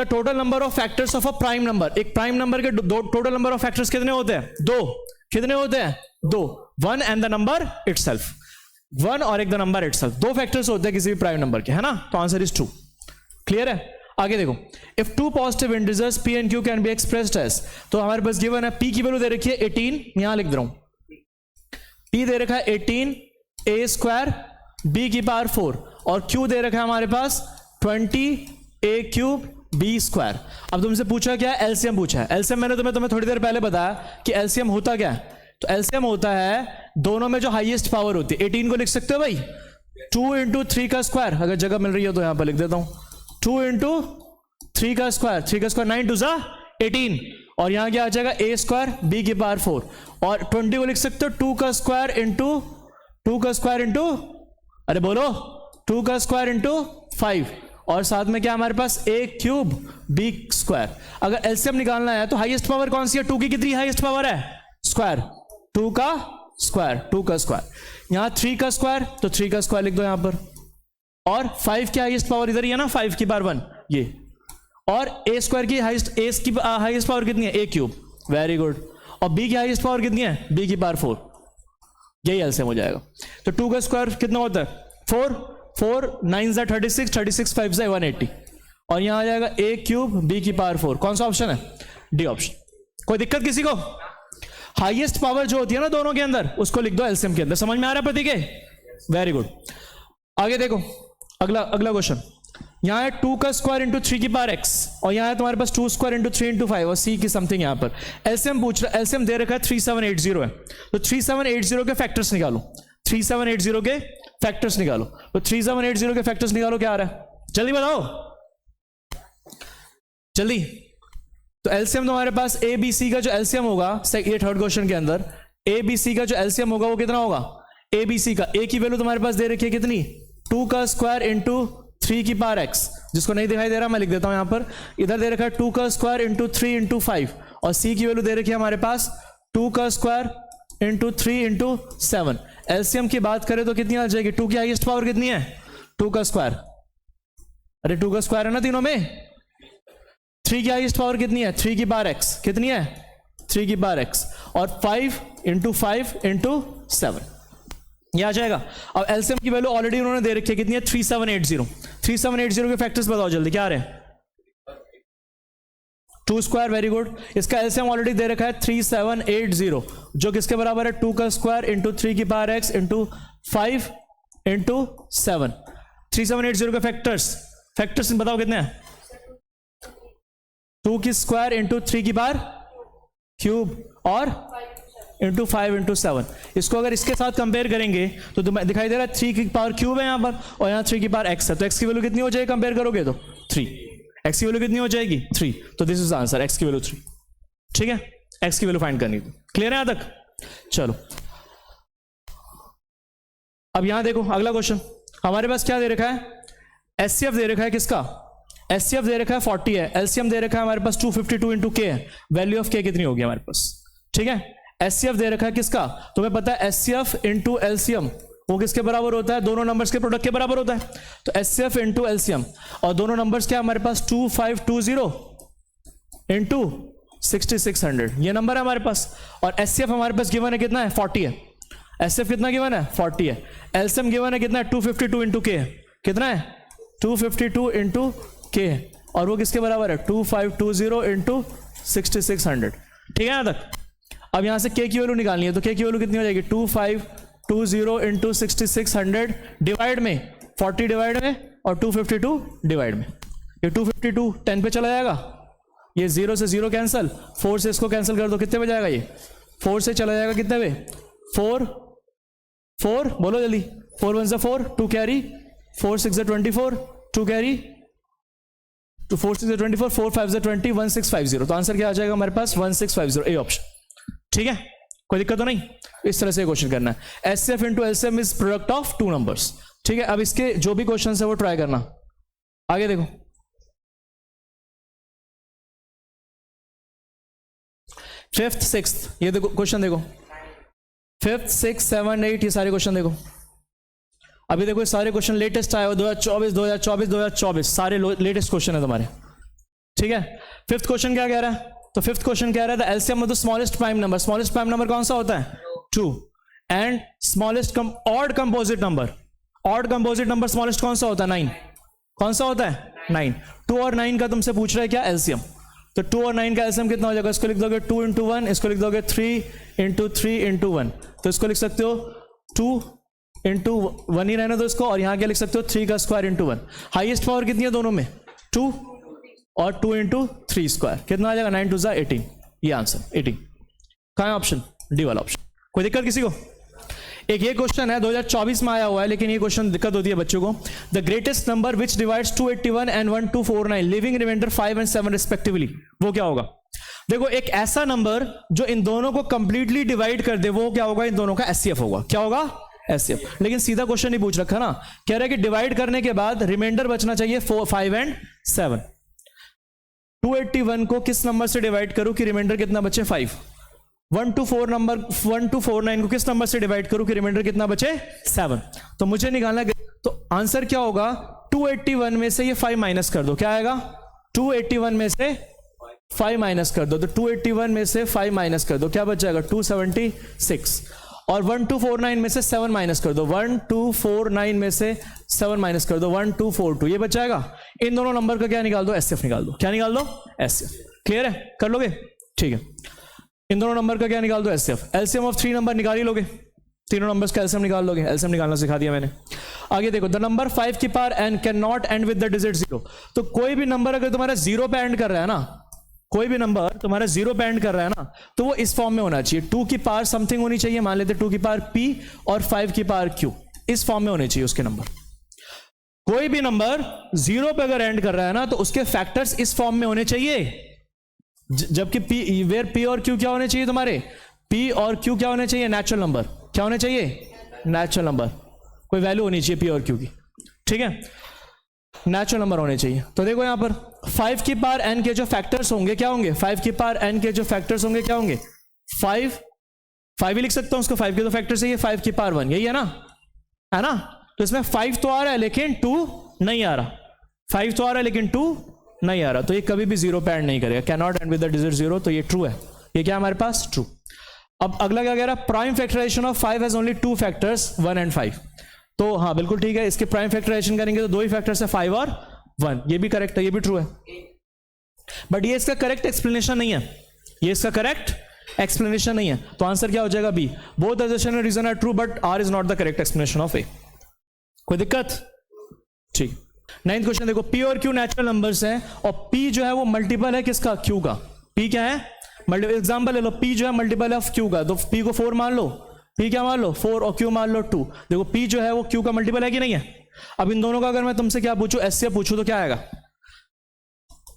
total number of factors of a prime number. एक प्राइम नंबर के टोटल नंबर ऑफ फैक्टर्स कितने होते हैं? 2। कितने होते हैं? 2। 1 एंड द नंबर इटसेल्फ, 1 और एक द नंबर इटसेल्फ। 2 फैक्टर्स होते हैं किसी भी प्राइम नंबर के, है ना? तो आंसर इज 2। क्लियर है? आगे देखो, if 2 positive integers p and q can be expressed as, तो हमारे पास गिवन है p की वैल्यू दे रखी है 18, यहां लिख दे रहा हूं, p दे रखा है 18 a² b⁴ और q दे रखा है हमारे पास 20 a³ b²। अब तुमसे पूछा क्या है? एलसीएम पूछा है। एलसीएम मैंने तुम्हें थोड़ी देर पहले बताया कि एलसीएम होता क्या है। तो एलसीएम होता है दोनों में जो हाईएस्ट पावर होती है। 18 को लिख सकते हो भाई 2 × 3 का स्क्वायर, अगर जगह मिल रही है तो यहां पर लिख देता हूं 2 × 3 का स्क्वायर, 3 का स्क्वायर 9 2 18, और यहां क्या आ जाएगा a² b⁴। और 20 को लिख सकते हो 2 का स्क्वायर इंटू, अरे बोलो 2 का स्क्वायर इंटू 5 और साथ में क्या हमारे पास a क्यूब b स्क्वायर। अगर एलसीएम निकालना है तो हाईएस्ट पावर कौन सी है? 2 की कितनी हाईएस्ट पावर है? स्क्वायर। 2 का स्क्वायर, 2 का स्क्वायर। यहां 3 का स्क्वायर, तो 3 का स्क्वायर लिख दो यहां पर। और 5 की हाईएस्ट पावर इधर ही है ना, 5 की पावर 1 ये। और a स्क्वायर की हाईएस्ट पावर कितनी है? a cube. Very good. और b की हाईएस्ट पावर कितनी है? b की पावर 4। यही एलसीएम हो जाएगा। तो 2 का स्क्वायर कितना होता है? 4 4 9 36 36 5 180 और यहां आ जाएगा a क्यूब b की पावर 4। कौन सा ऑप्शन है? D option. कोई दिक्कत किसी को? हाईएस्ट पावर जो होती है ना दोनों के अंदर, उसको लिख दो एलसीएम के अंदर। समझ में आ रहा है प्रतीक? Very good. आगे देखो, अगला क्वेश्चन। यहां है 2 का स्क्वायर इंटू 3 की पावर x और यहां है तुम्हारे पास 2 स्क्वायर इंटू 3 इंटू 5 और c की समथिंग। यहां पर एलसीएम पूछ रहा है, एलसीएम दे रखा है 3780 है। तो 3780 के फैक्टर्स निकालो। 3780 के फैक्टर्स निकालो। तो 3780 के फैक्टर्स निकालो, क्या आ रहा है? जल्दी बताओ जल्दी। तो एलसीएम तुम्हारे पास ए बी सी का जो एलसीएम होगा, ये थर्ड क्वेश्चन के अंदर ए बी सी का जो एलसीएम होगा वो कितना होगा? ए बी सी का ए की वैल्यू तुम्हारे पास दे रखी है कितनी? 2 का स्क्वायर इंटू 3 की पावर x। जिसको नहीं दिखाई दे रहा मैं लिख देता हूं यहां पर। इधर दे रखा है 2 का स्क्वायर इंटू 3 इंटू 5 और c की वैल्यू दे रखी है हमारे पास 2 का स्क्वायर इंटू 3 इंटू 7। एलसीएम की बात करें तो कितनी आ जाएगी? 2 की हाईएस्ट पावर कितनी है? 2 का स्क्वायर। अरे 2 का स्क्वायर है ना तीनों में। 3 की हाईएस्ट पावर कितनी है? 3 की पावर x। कितनी है? 3 की पावर x। और 5 इंटू 5 इंटू 7 ये आ जाएगा। अब एलसीएम की वैल्यू ऑलरेडी उन्होंने दे रखी है कितनी है? 3780। 3780 के फैक्टर्स बताओ जल्दी, क्या आ रहे हैं? 2 स्क्वायर। Very good. इसका एलसीएम ऑलरेडी दे रखा है 3780 जो किसके बराबर है? 2 का स्क्वायर इंटू 3 की पावर x इंटू 5 इंटू 7। 3780 के फैक्टर्स बताओ कितने हैं? 2 की स्क्वायर इंटू 3 की पावर क्यूब और इंटू 5 इंटू 7। इसको अगर इसके साथ कंपेयर करेंगे तो दिखाई दे रहा है 3 की पावर क्यूब है यहां पर और यहां 3 की पावर x है। तो x की वैल्यू कितनी हो जाएगी कंपेयर करोगे तो? 3। x की वैल्यू कितनी हो जाएगी? 3। तो दिस इज आंसर, x की वैल्यू 3। ठीक है, x की वैल्यू फाइंड करनी थी। क्लियर है यहां तक? चलो अब यहां देखो अगला क्वेश्चन। हमारे पास क्या दे रखा है? एचसीएफ दे रखा है किसका? एचसीएफ दे रखा है 40 है। एलसीएम दे रखा है हमारे पास 252 इंटू के है। वैल्यू ऑफ के कितनी होगी हमारे पास? ठीक है, एचसीएफ दे रखा है किसका? तुम्हें पता है एचसीएफ इंटू एलसीएम वो किसके बराबर होता है? दोनों नंबर्स के प्रोडक्ट के बराबर होता है। तो एचसीएफ इंटू एलसीएम और दोनों नंबर्स क्या हमारे पास? 2520 इंटू 6600 ये नंबर है हमारे पास। और एचसीएफ हमारे पास गिवन है कितना है? 40 है। एचसीएफ कितना गिवन है? 40 है। एलसीएम गिवन है कितना है? 252 इंटू के है। कितना है? 252 इंटू के है और वो किसके बराबर है? 2520 इंटू 6600। ठीक है यहां तक? अब यहां से k की वैल्यू निकालनी है तो k की वैल्यू कितनी हो जाएगी? 2520 इंटू 6600 डिवाइड में 40 डिवाइड में और 252 डिवाइड में। ये 252 10 पे चला जाएगा, ये 0 से 0 कैंसिल, 4 से इसको कैंसिल कर दो, कितने पे जाएगा? ये 4 से चला जाएगा कितने पे? 4 बोलो जल्दी। 4 1 4 2 कैरी, 4 6 24 2 कैरी, तो 4 6 24 4 5 20 1650। तो आंसर क्या आ जाएगा हमारे पास? 1650 ए ऑप्शन। ठीक है, कोई दिक्कत तो नहीं? इस तरह से क्वेश्चन करना है। HCF into LCM is product of 2 numbers. ठीक है, अब इसके जो भी क्वेश्चन है वो ट्राई करना। आगे देखो, फिफ्थ सिक्स्थ, ये देखो क्वेश्चन देखो, 5th 6th 7th 8 ये सारे क्वेश्चन देखो। अभी देखो ये सारे क्वेश्चन लेटेस्ट आए हो 2024 सारे लेटेस्ट क्वेश्चन है तुम्हारे। ठीक है, 5th क्वेश्चन क्या कह रहा है? तो 5th क्वेश्चन कह रहा है LCM of the smallest prime number. Smallest prime number कौन सा होता है? 2। And smallest odd composite number, odd composite number smallest कौन सा होता है? 9। कौन सा होता है? 9। 2 और 9 का तुमसे पूछ रहा है क्या? एलसीएम। तो 2 और 9 का एलसीएम कितना हो जाएगा? इसको लिख दोगे 2 इंटू 1, इसको लिख दोगे 3 इंटू 3 इंटू 1। तो इसको लिख सकते हो 2 इंटू 1 ही रहने दो इसको, और यहां क्या लिख सकते हो? 3 का स्क्वायर इंटू 1। हाईएस्ट पावर कितनी है दोनों में? 2 और 2 इंटू 3 स्क्वायर, कितना आ जाएगा? 9 2 18। ये आंसर 18 कहां है? ऑप्शन डी वाला ऑप्शन। कोई दिक्कत किसी को? एक ये क्वेश्चन है 2024 में आया हुआ है, लेकिन ये क्वेश्चन दिक्कत होती है बच्चों को। The greatest number which divides 281 and 1249 leaving remainder 5 and 7 respectively, वो क्या होगा? देखो एक ऐसा नंबर जो इन दोनों को कंप्लीटली डिवाइड कर दे वो क्या होगा? इन दोनों का एचसीएफ होगा। क्या होगा? एचसीएफ। लेकिन सीधा क्वेश्चन नहीं पूछ रखा ना, कह रहा है कि डिवाइड करने के बाद रिमाइंडर बचना चाहिए 5 एंड 7। 281 को किस नंबर से डिवाइड करूं कि रिमाइंडर कितना बचे 5। 1249 को किस नंबर से डिवाइड करूं कि रिमाइंडर कितना बचे 7। तो मुझे निकालना है, तो आंसर क्या होगा 281 में से ये 5 माइनस कर दो, क्या आएगा 281 में से 5 माइनस कर दो, तो 281 में से 5 माइनस कर दो, क्या बच जाएगा 276। और 1249 में से 7 माइनस कर दो, 1249 में से 7 माइनस कर दो 1242, ये बच जाएगा। इन दोनों नंबर का क्या निकाल दो, एचसीएफ निकाल दो। क्या निकाल दो, एचसीएफ। क्लियर है, कर लोगे, ठीक है। इन दोनों नंबर का क्या निकाल दो, एचसीएफ। एलसीएम ऑफ 3 नंबर निकाल ही लोगे, तीनों नंबर्स का एलसीएम निकाल लोगे। एलसीएम निकालना सिखा दिया मैंने। आगे देखो, द नंबर 5 की power n can not end with the digit 0। तो कोई भी नंबर अगर तुम्हारा 0 पे एंड कर रहा है ना, कोई भी नंबर तुम्हारा 0 पे एंड कर रहा है ना, तो वो इस फॉर्म में होना चाहिए, 2 की पावर समथिंग होनी चाहिए, मान लेते 2 की पावर p और 5 की पावर q, इस फॉर्म में होने चाहिए उसके नंबर। कोई भी नंबर 0 पे अगर एंड कर रहा है ना, तो उसके फैक्टर्स इस फॉर्म में होने चाहिए। जबकि p वेयर p और q क्या होने चाहिए तुम्हारे, p और q क्या होने चाहिए, नेचुरल नंबर। क्या होने चाहिए, नेचुरल नंबर, कोई वैल्यू होनी चाहिए p और q की, ठीक है, नेचुरल नंबर होने चाहिए। तो देखो यहां पर 5 की पावर n के जो फैक्टर्स होंगे क्या होंगे, 5 की पावर n के जो फैक्टर्स होंगे क्या होंगे, 5 ही लिख सकता हूं उसको, 5 के तो फैक्टर्स है 5 की पावर 1, यही है ना। तो इसमें 5 तो आ रहा है लेकिन 2 नहीं आ रहा, 5 तो आ रहा है लेकिन 2 नहीं आ रहा, तो ये कभी भी 0 पे एंड नहीं करेगा, can not end with the digit 0, तो ये ट्रू है। ये क्या हमारे पास, ट्रू। अब अगला क्या कह रहा है, prime factorisation of 5 has only 2 factors 1 and 5। तो हाँ बिल्कुल ठीक है, इसके प्राइम फैक्टराइजेशन करेंगे तो 2 ही फैक्टर्स है, 5 और 1, ये भी करेक्ट है, ये भी ट्रू है। बट ये इसका करेक्ट एक्सप्लेनेशन नहीं है, ये इसका करेक्ट एक्सप्लेनेशन नहीं है। तो आंसर क्या हो जाएगा, B. Both assertion and reason are true but R is not the correct explanation of A. कोई दिक्कत, ठीक। 9th क्वेश्चन देखो, p और q नेचुरल नंबर्स हैं और p जो है वो मल्टीपल है किसका, q का। p क्या है, एग्जांपल ले लो, p जो है मल्टीपल है ऑफ q का, तो p को 4 मान लो, p क्या मान लो 4 और q मान लो 2। देखो p जो है वो q का मल्टीपल है कि नहीं है। अब इन दोनों का अगर मैं तुमसे क्या पूछूं, एचसीएफ पूछूं, तो क्या आएगा,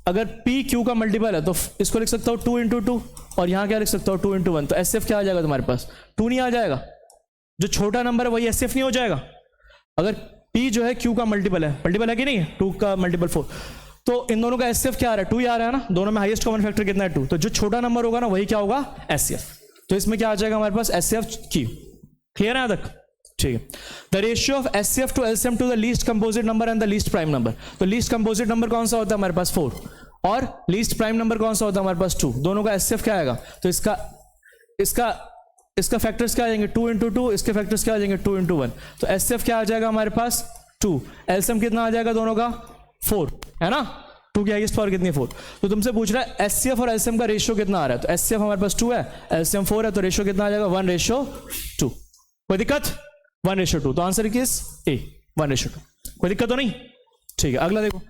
अगर p q का मल्टीपल है तो इसको लिख सकता हूं 2 इंटू 2 और यहां क्या लिख सकता हूं 2 इंटू 1, तो एचसीएफ क्या आ जाएगा तुम्हारे पास, 2 नहीं आ जाएगा। जो छोटा नंबर है वही एचसीएफ नहीं हो जाएगा। अगर p जो है q का मल्टीपल है कि नहीं है, 2 का मल्टीपल 4, तो इन दोनों का एचसीएफ क्या आ रहा है, 2 ही आ रहा है ना, दोनों में हाईएस्ट कॉमन फैक्टर कितना है 2, तो जो छोटा नंबर होगा ना वही क्या होगा, एचसीएफ। तो इसमें क्या आ जाएगा हमारे पास, एचसीएफ q। क्लियर है यहां तक, ठीक है। The ratio of HCF to LCM to the least composite number and the least prime number. तो लीस्ट कंपोजिट नंबर कौन सा होता है हमारे पास 4 और लीस्ट प्राइम नंबर कौन सा होता है हमारे पास 2, दोनों का एचसीएफ क्या आएगा, तो इसका फैक्टर्स क्या आ जाएंगे 2 इंटू 2, इसके फैक्टर्स क्या आ जाएंगे 2 इंटू 1, तो एचसीएफ क्या आ जाएगा हमारे पास 2। एलसीएम कितना आ जाएगा दोनों का 4, है ना, 2 की हाईएस्ट पावर कितनी है 4। तो तुमसे पूछ रहा है एचसीएफ और एलसीएम का रेशियो कितना आ रहा है, तो एचसीएफ हमारे पास 2 है, एलसीएम 4 है, तो रेशियो कितना आ जाएगा 1:2। कोई दिक्कत, 1:2, तो आंसर किस ए 1:2। कोई दिक्कत तो नहीं, ठीक है। अगला देखो,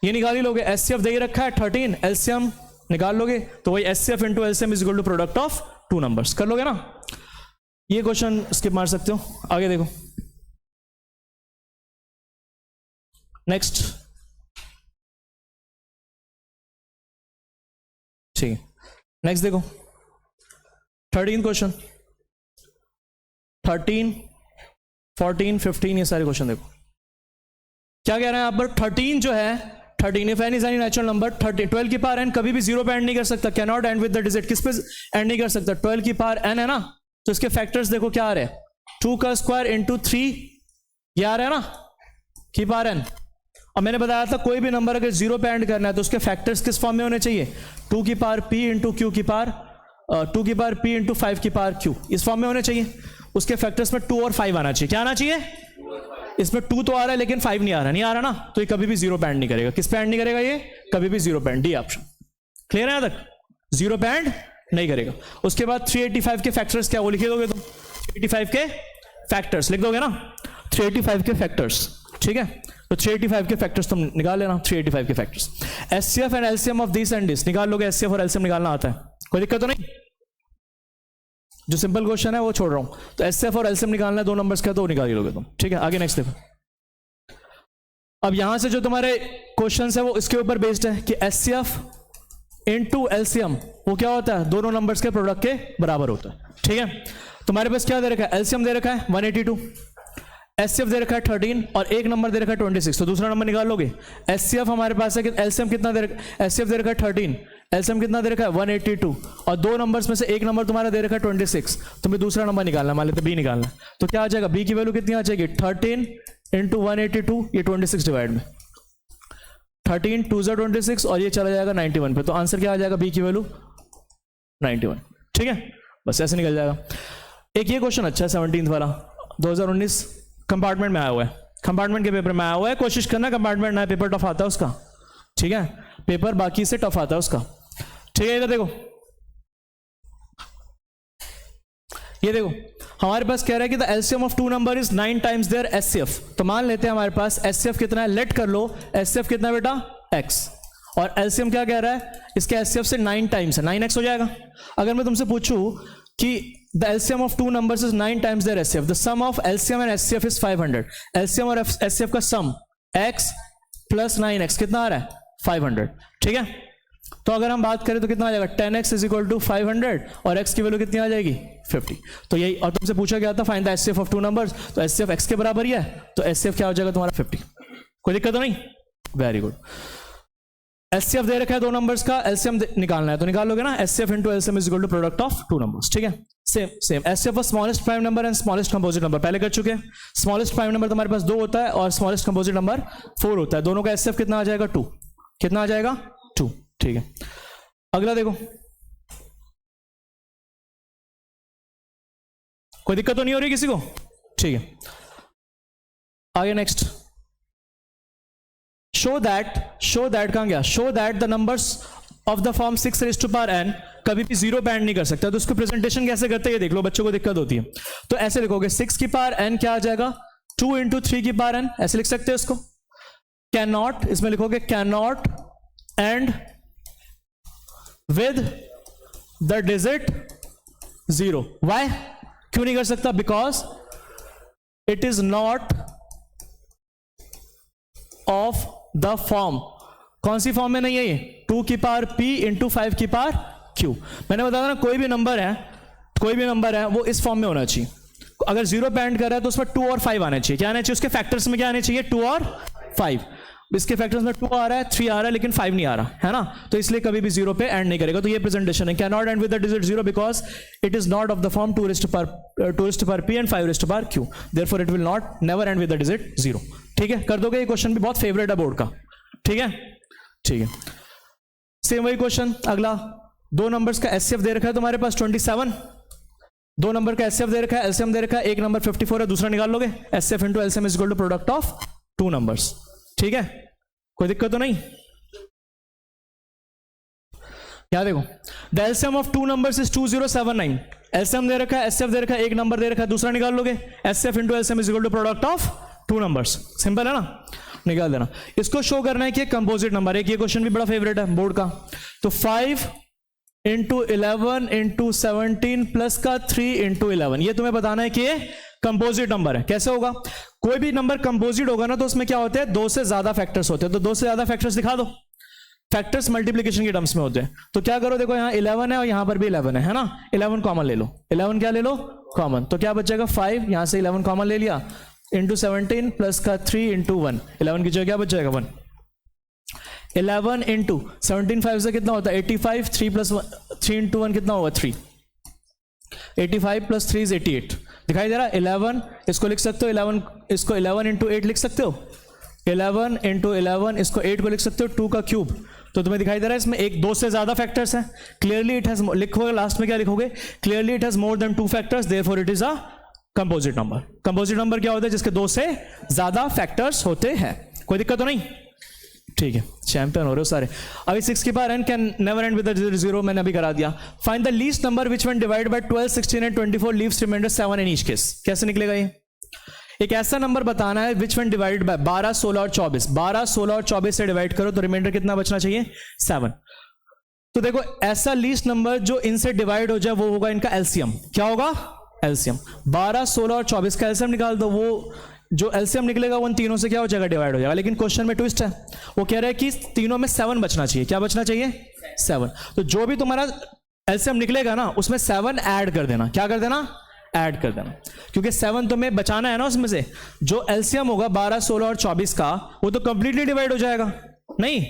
ये निकाल ही लोगे, एचसीएफ दे रखा है 13, एलसीएम निकाल लोगे, तो वही HCF into LCM is equal to product of 2 numbers. कर लोगे ना, ये क्वेश्चन स्किप मार सकते हो। आगे देखो, नेक्स्ट, ठीक है। नेक्स्ट देखो 13 क्वेश्चन, 13, 14, 15, ये सारे क्वेश्चन देखो क्या कह रहे हैं यहां पर। 13 जो है, 13 if N is any natural number, 12 की पावर n कभी भी 0 पे एंड नहीं कर सकता, can not end with the digit, किस पे एंड नहीं कर सकता, 12 की पावर n है ना, तो इसके फैक्टर्स देखो क्या आ रहे हैं, 2 का स्क्वायर इंटू 3, ये आ रहा है ना, की पावर n। और मैंने बताया था कोई भी नंबर अगर 0 पे एंड करना है तो उसके फैक्टर्स किस फॉर्म में होने चाहिए, 2 की पावर p इंटू q की पावर 2 की पावर p इंटू 5 की पावर q, इस फॉर्म में होने चाहिए। उसके फैक्टर्स में 2 और 5 आना चाहिए, क्या आना चाहिए, इसमें 2 तो आ रहा है लेकिन 5 नहीं आ रहा ना, तो ये कभी भी 0 पे एंड नहीं करेगा। किस पे एंड नहीं करेगा, ये कभी भी 0 पे एंड, डी ऑप्शन। क्लियर है यहां तक, 0 पे एंड नहीं करेगा। उसके बाद 385 के फैक्टर्स क्या, वो लिख दोगे तुम, 385 के फैक्टर्स लिख दोगे ना, 385 के फैक्टर्स, ठीक है। तो 385 के फैक्टर्स तुम निकाल लेना, 385 के factors. HCF and LCM of this and this निकाल लोगे, एचसीएफ और एलसीएम निकालना आता है, कोई दिक्कत तो नहीं। जो सिंपल क्वेश्चन है वो छोड़ रहा हूं, तो एचसीएफ और एलसीएम निकालना है 2 नंबर्स का, तो वो निकाल लोगे तुम, ठीक है। आगे नेक्स्ट देखो, अब यहां से जो तुम्हारे क्वेश्चन है वो इसके ऊपर बेस्ड है कि एचसीएफ इनटू एलसीएम वो क्या होता है, दोनों नंबर्स के प्रोडक्ट के बराबर होता है, ठीक है। तुम्हारे पास क्या दे रखा है, एलसीएम दे रखा है 182, एचसीएफ दे रखा है 13 और एक नंबर दे रखा है 26, तो दूसरा नंबर निकाल लोगे। एचसीएफ हमारे पास है कि एलसीएम कितना दे रखा है, एचसीएफ दे रखा है 13, एलसीएम कितना दे रखा है 182 और दो नंबर्स में से एक नंबर तुम्हारा दे रखा है 26, तुम्हें दूसरा नंबर निकालना, मान लेते बी निकालना, तो क्या आ जाएगा, बी की वैल्यू कितनी आ जाएगी 13 इंटू 182, ये 26 डिवाइड में 13 2 26 और ये चला जाएगा 91 पे, तो आंसर क्या आ जाएगा, बी की वैल्यू 91। ठीक है, बस ऐसे निकल जाएगा। एक ये क्वेश्चन अच्छा है 17th वाला, 2019 कंपार्टमेंट में आया हुआ है, कंपार्टमेंट के पेपर में आया हुआ है, कोशिश करना कंपार्टमेंट नया पेपर टफ आता है उसका। ठीक है, पेपर बाकी से टफ आता है उसका। ठीक है, इधर देखो, ये देखो हमारे पास कह रहा है कि the LCM of two number is 9 times their HCF. तो मान लेते हैं हमारे पास एचसीएफ कितना है, लेट कर लो एचसीएफ कितना है बेटा x, और एलसीएम क्या कह रहा है, इसके एचसीएफ से 9 टाइम्स है, 9x हो जाएगा। अगर मैं तुमसे पूछूं कि the LCM of two numbers is 9 times their HCF, the sum of LCM and HCF is 500, LCM और एचसीएफ का सम x प्लस 9x कितना आ रहा है 500। ठीक है, तो अगर हम बात करें तो कितना आ जाएगा 10x इज इक्वल टू 500 और x की वैल्यू कितनी आ जाएगी 50। तो यही, और तुमसे पूछा गया था find the HCF of two numbers, तो एचसीएफ x के बराबर ही है, तो एचसीएफ क्या हो जाएगा तुम्हारा 50। कोई दिक्कत तो नहीं, वेरी गुड। एचसीएफ दे रखा है दो नंबर्स का, एलसीएम निकालना है तो निकाल लोगे ना, HCF into LCM is equal to product of two numbers. ठीक है, same HCF of smallest prime number and smallest composite number पहले कर चुके हैं। स्मॉलेस्ट प्राइम नंबर तुम्हारे पास 2 होता है और स्मॉलेस्ट कंपोजिट नंबर 4 होता है, दोनों का एचसीएफ कितना आ जाएगा 2, कितना आ जाएगा 2। ठीक है, अगला देखो, कोई दिक्कत तो नहीं हो रही किसी को। ठीक है, आगे नेक्स्ट, शो दैट कहां गया, show that the numbers of the form 6 raised to power n कभी भी 0 पे एंड नहीं कर सकता। तो उसको प्रेजेंटेशन कैसे करते हैं ये देख लो, बच्चों को दिक्कत होती है। तो ऐसे लिखोगे 6 की पावर n क्या आ जाएगा 2 इंटू 3 की पावर n, ऐसे लिख सकते हैं इसको। कैन नॉट, इसमें लिखोगे can not end with the digit 0। Why, क्यों नहीं कर सकता, because it is not of the form, कौन सी फॉर्म में नहीं है ये, 2 की पावर p इंटू 5 की पावर q। मैंने बताया ना कोई भी नंबर है वो इस फॉर्म में होना चाहिए। अगर 0 पे एंड कर रहा है तो उसमें 2 और 5 आने चाहिए। क्या आने चाहिए उसके फैक्टर्स में, क्या आने चाहिए 2 और 5। इसके फैक्टर्स में 2 आ रहा है, 3 आ रहा है, लेकिन 5 नहीं आ रहा है ना, तो इसलिए कभी भी 0 पे एंड नहीं करेगा। तो ये प्रेजेंटेशन है, can not end with the digit 0 because it is not of the form 2 raised to power p and 5 raised to power q, therefore it will not never end with the digit 0। ठीक है, कर दोगे, ये question भी बहुत favourite है board का। ठीक है, ठीक है, सेम वही क्वेश्चन अगला, दो नंबर्स का एचसीएफ दे रखा है तुम्हारे पास 27, दो नंबर का एचसीएफ दे रखा है, एलसीएम दे रखा है, एक नंबर 54 है, दूसरा निकाल लोगे, HCF into LCM is equal to product of two numbers. ठीक है, कोई दिक्कत तो नहीं। क्या देखो, the LCM of two numbers is 2079, LCM दे रखा है, एचसीएफ दे रखा है, एक नंबर दे रखा है, दूसरा निकाल लोगे, HCF into LCM is equal to product of two numbers. Simple है ना, निकाल देना। इसको शो करना है कि कंपोजिट नंबर है, ये क्वेश्चन भी बड़ा फेवरेट है बोर्ड का। तो 5 इंटू 11 इंटू 17 प्लस का 3 इंटू 11, ये तुम्हें बताना है कि ये कंपोजिट नंबर है। कैसे होगा, कोई भी नंबर कंपोजिट होगा ना तो उसमें क्या होते हैं, 2 से ज्यादा फैक्टर्स होते हैं। तो 2 से ज्यादा फैक्टर्स दिखा दो, फैक्टर्स मल्टीप्लीकेशन के टर्म्स में होते हैं। तो क्या करो, देखो यहाँ 11 है और यहां पर भी 11 है ना, 11 कॉमन ले लो, 11 क्या ले लो कॉमन, तो क्या बचेगा 5, यहां से 11 कॉमन ले लिया, इंटू 17 प्लस का 3 इंटू 1, 11 की जगह क्या बच जाएगा 1। 11 इंटू 17 5 से कितना होता है 85, 3 प्लस 3 इंटू 1 कितना होगा 3, 85 प्लस 3 इज 88। दिखाई दे रहा है 11, इसको लिख सकते हो 11, इसको 11 इंटू 8 लिख सकते हो, 11 इंटू 11, इसको 8 को लिख सकते हो 2 का क्यूब। तो तुम्हें दिखाई दे रहा है इसमें 2 से ज्यादा फैक्टर्स हैं। क्लियरली इट हैज, लिखोगे लास्ट में क्या लिखोगे, clearly it has more than 2 factors, therefore it is a composite number. Composite number क्या होता है, जिसके 2 से ज्यादा फैक्टर्स होते हैं। कोई दिक्कत तो नहीं। ठीक है, चैंपियन हो रहे हो सारे। अभी 6 की power n can never end with the 0, मैंने अभी करा दिया। Find the least number which when divided by 12, 16 and 24 leaves remainder 7 in each case. कैसे निकलेगा ये, एक ऐसा नंबर बताना है विच व्हेन डिवाइडेड बाय 12, 16 और 24, 12, 16 और 24 से डिवाइड करो तो रिमाइंडर कितना बचना चाहिए 7। तो देखो ऐसा लीस्ट नंबर जो इनसे डिवाइड हो जाए वो होगा इनका एलसीएम। क्या होगा, एलसीएम। 12, 16 और 24 का एलसीएम निकाल दो, वो जो एलसीएम निकलेगा उन तीनों से क्या हो जाएगा, डिवाइड हो जाएगा। लेकिन क्वेश्चन में ट्विस्ट है, वो कह रहा है कि तीनों में 7 बचना चाहिए। क्या बचना चाहिए 7। तो जो भी तुम्हारा एलसीएम निकलेगा ना उसमें 7 ऐड कर देना। क्या कर देना, ऐड कर देना, क्योंकि 7 तुम्हें बचाना है ना, उसमें से जो एलसीएम होगा 12, 16 और 24 का वो तो कंप्लीटली डिवाइड हो जाएगा नहीं,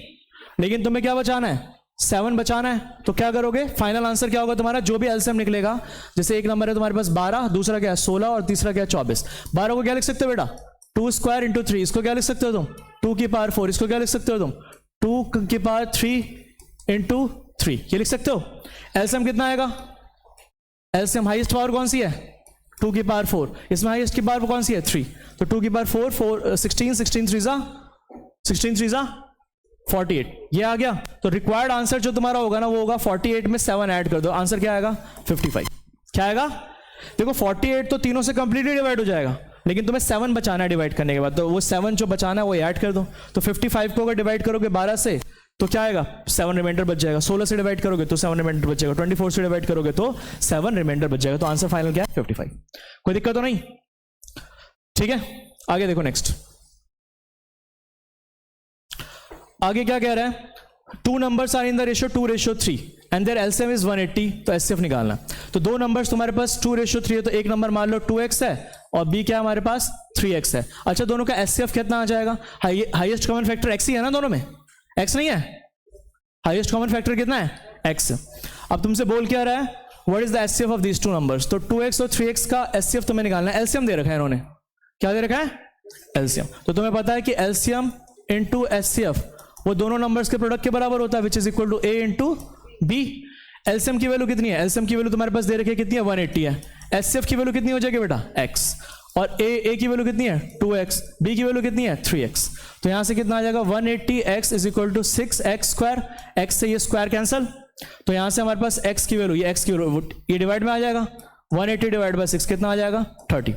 लेकिन तुम्हें क्या बचाना है, 7 बचाना है। तो क्या करोगे, फाइनल आंसर क्या होगा तुम्हारा, जो भी एलसीएम निकलेगा, जैसे एक नंबर है तुम्हारे पास 12, दूसरा क्या है 16 और तीसरा क्या है 24। 12 को क्या लिख सकते हो बेटा, 2 स्क्वायर इंटू 3, इसको क्या लिख सकते हो तुम 2 की पावर 4, इसको क्या लिख सकते हो तुम 2 की पावर 3 इंटू 3, ये लिख सकते हो। एलसीएम कितना आएगा, एलसीएम हाईएस्ट पावर कौन सी है 2 की पावर 4, इसमें हाईएस्ट की पावर कौन सी है 3, तो 2 की पावर 4, 4 16, 16 3 जा 48, ये आ गया। तो रिक्वायर्ड आंसर जो तुम्हारा होगा ना वो होगा 48 में 7 ऐड कर दो, आंसर क्या आएगा 55। क्या आएगा, देखो 48 तो तीनों से कंप्लीटली डिवाइड हो जाएगा, लेकिन तुम्हें 7 बचाना है डिवाइड करने के बाद, तो वो 7 जो बचाना है वो ऐड कर दो। तो 55 को अगर डिवाइड करोगे 12 से तो क्या आएगा 7 रिमाइंडर बच जाएगा, 16 से डिवाइड करोगे तो 7 रिमाइंडर बच जाएगा, 24 से डिवाइड करोगे तो 7 रिमाइंडर बच जाएगा। तो आंसर फाइनल क्या है 55। कोई दिक्कत तो नहीं, ठीक है। आगे देखो नेक्स्ट, आगे क्या कह रहा है, 2 numbers are in the ratio 2:3 and their LCM is 180, तो एचसीएफ निकालना। तो 2 नंबर्स तुम्हारे पास 2:3 है, तो एक नंबर मान लो 2x है और b क्या हमारे पास 3x है। अच्छा, दोनों का एचसीएफ कितना आ जाएगा, हाईएस्ट कॉमन फैक्टर x ही है ना दोनों में, x नहीं है, हाईएस्ट कॉमन फैक्टर कितना है x। अब तुमसे बोल क्या रहा है, what is the HCF of these 2 numbers, तो 2x और 3x का एचसीएफ तुम्हें निकालना है। एलसीएम दे रखा है इन्होंने, क्या दे रखा है एलसीएम, तो तुम्हें पता है कि एलसीएम इंटू एचसीएफ वो दोनों नंबर्स के प्रोडक्ट के बराबर होता है, which is equal to a into B. LCM की वैल्यू कितनी है, एलसीएम की वैल्यू तुम्हारे पास दे रखी है कितनी है 180 है, एचसीएफ की वैल्यू कितनी हो जाएगी बेटा x, और a की वैल्यू कितनी है 2x, b की वैल्यू कितनी है 3x। तो यहां से कितना आ जाएगा 180x is equal to 6x square, x से ये स्क्वायर कैंसल, तो यहां से हमारे पास x की वैल्यू, ये x की वैल्यू ये डिवाइड में आ जाएगा, 180 डिवाइड बाय 6 कितना आ जाएगा 30,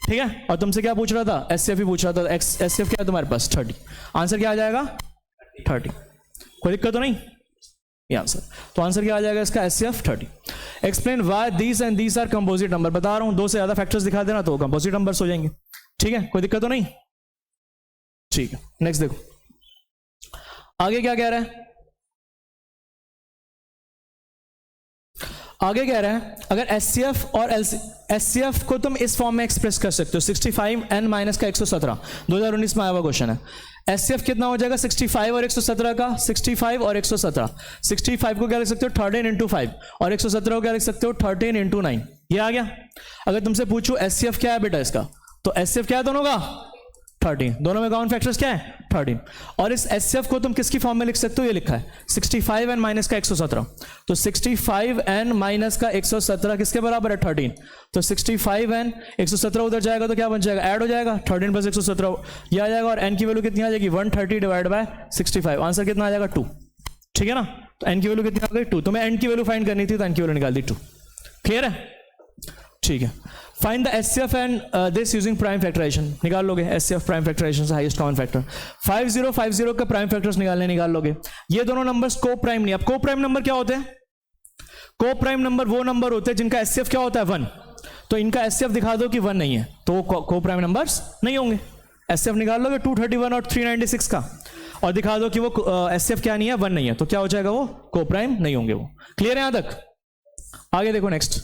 ठीक है। और तुमसे क्या पूछ रहा था, एचसीएफ ही पूछ रहा था, एचसीएफ क्या है तुम्हारे पास 30, आंसर क्या आ जाएगा 30। कोई दिक्कत तो नहीं, ये आंसर, तो आंसर क्या आ जाएगा इसका HCF 30। Explain why these and these are composite number, बता रहा हूं 2 से ज्यादा फैक्टर्स दिखा देना तो कंपोजिट नंबर्स हो जाएंगे, ठीक है। कोई दिक्कत तो नहीं, ठीक है। नेक्स्ट देखो आगे क्या कह रहा है, आगे कह रहा है अगर एचसीएफ और एचसीएफ को तुम इस फॉर्म में एक्सप्रेस कर सकते हो 65n माइनस का 117, 2019 में आया हुआ क्वेश्चन है। एचसीएफ कितना हो जाएगा 65 और 117 का, 65 और 117, 65 को क्या लिख सकते हो 13 इंटू 5 और 117 को क्या लिख सकते हो 13 इंटू 9, ये आ गया। अगर तुमसे पूछूं एचसीएफ क्या है बेटा इसका, तो एचसीएफ क्या है दोनों का 13, दोनों में कॉमन फैक्टर्स क्या है 13, और इस एचसीएफ को तुम किसकी फॉर्म में लिख सकते हो, ये लिखा है 65n माइनस का 117, तो 65n माइनस का 117 किसके बराबर है 13, तो 65n 117 उधर जाएगा तो क्या बन जाएगा ऐड हो जाएगा 13 प्लस 117 ये आ जाएगा, और n की वैल्यू कितनी आ जाएगी 130 डिवाइड बाय 65, आंसर कितना आ जाएगा 2, ठीक है ना। तो n की वैल्यू कितनी आ गई 2, तुम्हें n की वैल्यू फाइंड करनी थी तो n की वैल्यू निकाल दी 2, क्लियर है, ठीक है। Find the HCF and this using prime factorisation, निकाल लोगे एचसीएफ प्राइम फैक्टराइजेशन से हाईएस्ट कॉमन फैक्टर, 5050 का प्राइम फैक्टर्स निकाल लोगे। ये दोनों नंबर्स को प्राइम नहीं, अब को प्राइम नंबर क्या होते हैं, को प्राइम नंबर वो नंबर होते हैं जिनका एचसीएफ क्या होता है 1, तो इनका एचसीएफ दिखा दो कि 1 नहीं है तो को प्राइम नंबर्स नहीं होंगे। एचसीएफ निकाल लोगे 231 और 396 का और दिखा दो कि वो एचसीएफ क्या नहीं है 1 नहीं है, तो क्या हो जाएगा वो को प्राइम नहीं होंगे वो, क्लियर है यहां तक। आगे देखो नेक्स्ट,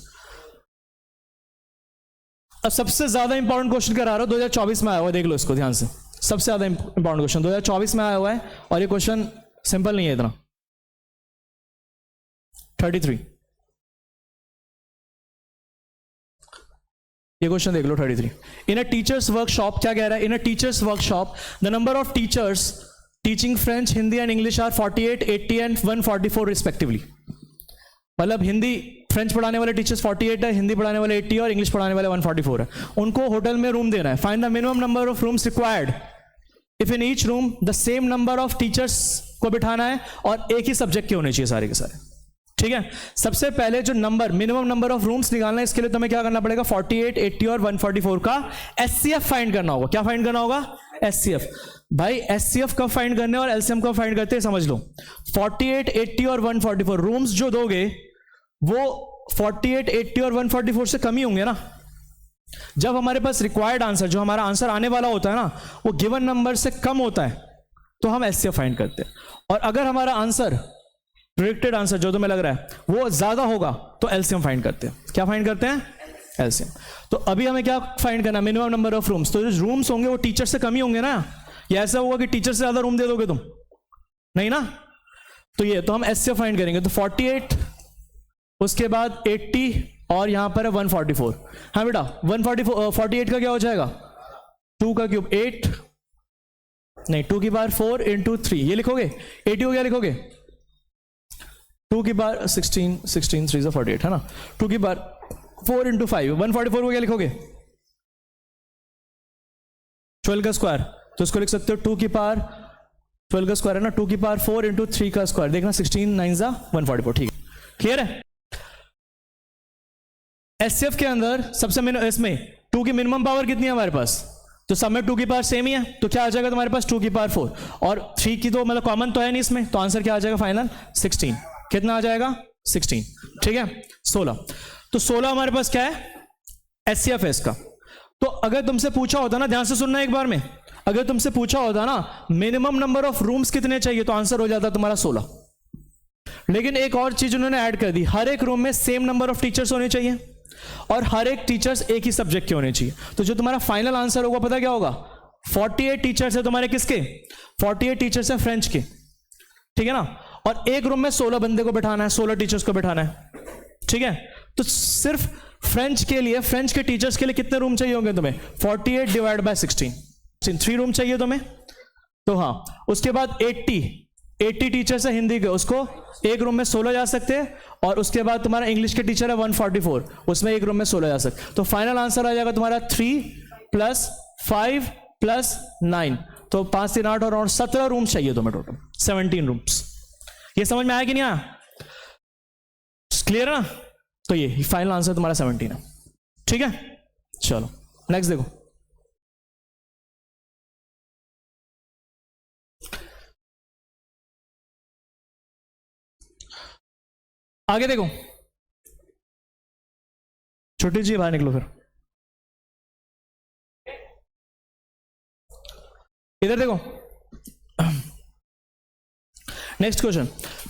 अब सबसे ज्यादा इंपॉर्टेंट क्वेश्चन करा रहा हूं 2024 में आया हुआ है, देख लो इसको ध्यान से, सबसे ज्यादा इंपॉर्टेंट क्वेश्चन 2024 में आया हुआ है और ये क्वेश्चन सिंपल नहीं है इतना। 33 ये क्वेश्चन देख लो 33, इन अ टीचर्स वर्कशॉप क्या कह रहा है, in a teachers workshop the number of teachers teaching French, Hindi and English are 48, 80 and 144 respectively. मतलब हिंदी फ्रेंच पढ़ाने वाले टीचर्स 48 है, हिंदी पढ़ाने वाले 80 और इंग्लिश पढ़ाने वाले 144 है। उनको होटल में रूम देना है, find the minimum number of rooms required if in each room the same number of teachers को बिठाना है और एक ही सब्जेक्ट के होने चाहिए सारे के सारे, ठीक है। सबसे पहले जो number minimum number of rooms निकालना है, इसके लिए तुम्हें क्या करना पड़ेगा 48, 80 और 144 का एचसीएफ फाइंड करना होगा। क्या फाइंड करना होगा एचसीएफ। भाई एचसीएफ कब फाइंड करने और एलसीएम कब फाइंड करते हैं समझ लो, 48, 80 और 144 रूम्स जो दोगे वो 48, 80 और 144 से कम ही होंगे ना। जब हमारे पास रिक्वायर्ड आंसर जो हमारा आंसर आने वाला होता है ना वो गिवन नंबर से कम होता है तो हम एचसीएफ फाइंड करते हैं, और अगर हमारा आंसर प्रेडिक्टेड आंसर जो तुम्हें लग रहा है वो ज्यादा होगा तो एलसीएम फाइंड करते हैं। क्या फाइंड करते हैं एलसीएम। तो अभी हमें क्या फाइंड करना है, मिनिमम नंबर ऑफ रूम्स। तो जो रूम्स होंगे वो टीचर से कम ही होंगे ना, या ऐसा होगा कि टीचर से ज्यादा रूम दे दोगे तुम, नहीं ना। तो ये तो हम एचसीएफ फाइंड करेंगे, तो 48, उसके बाद 80 और यहां पर है 144। हाँ बेटा 48 का क्या हो जाएगा, 2 का क्यूब 8, नहीं 2 की पावर 4 इंटू 3, ये लिखोगे। 80 को क्या लिखोगे, 2 की पावर 16, 3 is 48 है ना, 2 की पावर 4 इंटू 5, 144 को क्या लिखोगे, 12 का स्क्वायर। तो इसको लिख सकते हो 2 की पावर 12 का स्क्वायर है ना, 2 की पावर 4 इंटू 3 का स्क्वायर, देखना 16 9 144। ठीक है, क्लियर है। एचसीएफ के अंदर सबसे इसमें 2 की मिनिमम पावर कितनी है हमारे पास, तो सब में 2 की पावर सेम ही है, तो क्या आ जाएगा तुम्हारे पास 2 की पावर 4 और 3 की तो मतलब कॉमन तो है नहीं इसमें, तो आंसर क्या आ जाएगा फाइनल 16। कितना आ जाएगा 16, ठीक है 16। तो 16 हमारे पास क्या है, एचसीएफ है इसका। तो अगर तुमसे पूछा होता ना, ध्यान से सुनना एक बार में, अगर तुमसे पूछा होता ना मिनिमम नंबर ऑफ रूम्स कितने चाहिए, तो आंसर हो जाता तुम्हारा 16। लेकिन एक और चीज उन्होंने ऐड कर दी, हर एक रूम में सेम नंबर ऑफ टीचर्स होने चाहिए और हर एक टीचर्स एक ही सब्जेक्ट के होने चाहिए। तो जो तुम्हारा फाइनल आंसर होगा पता क्या होगा, 48 टीचर्स है तुम्हारे किसके, 48 टीचर्स है फ्रेंच के, ठीक है ना। और एक रूम में 16 बंदे को बैठाना है, 16 टीचर्स को बैठाना है, ठीक है। तो सिर्फ फ्रेंच के लिए, फ्रेंच के टीचर्स के लिए कितने रूम चाहिए होंगे तुम्हें, 48 डिवाइड बाय 16, 3 रूम चाहिए तुम्हें। तो हाँ, उसके बाद 80 टीचर्स है हिंदी के, उसको एक रूम में 16 जा सकते हैं, और उसके बाद तुम्हारा इंग्लिश के टीचर है 144, उसमें एक रूम में 16 जा सकते। तो फाइनल आंसर आ जाएगा तुम्हारा 3 + 5 + 9, तो 5 3 8 और 17 रूम चाहिए तुम्हें टोटल, 17 रूम्स। ये समझ में आया कि नहीं आया, क्लियर है ना। तो ये फाइनल आंसर तुम्हारा 17 है, ठीक है। चलो नेक्स्ट देखो, आगे देखो, छोटी जी बाहर निकलो, फिर इधर देखो। Next question,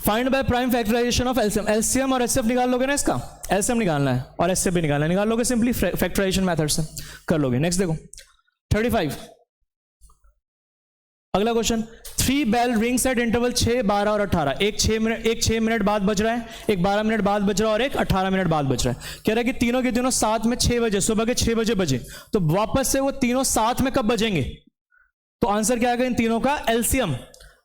find by prime factorisation of LCM. LCM और एचसीएफ निकाल लोगे ना, इसका एलसीएम निकालना है और एचसीएफ भी निकालना है, निकाल लोगे सिंपली फैक्टराइजेशन मेथड से कर लोगे। नेक्स्ट देखो 35, अगला question, 3 bell rings at interval 6 12 और 18, एक 6 मिनट बाद बज रहा है, एक 12 मिनट बाद बज रहा है और एक 18 मिनट बाद बज रहा है। कह रहा है कि तीनों के तीनों साथ में 6 बजे, सुबह के 6 बजे बजे, तो वापस से वो तीनों साथ में कब बजेंगे। तो आंसर क्या आएगा इन तीनों का एलसीएम,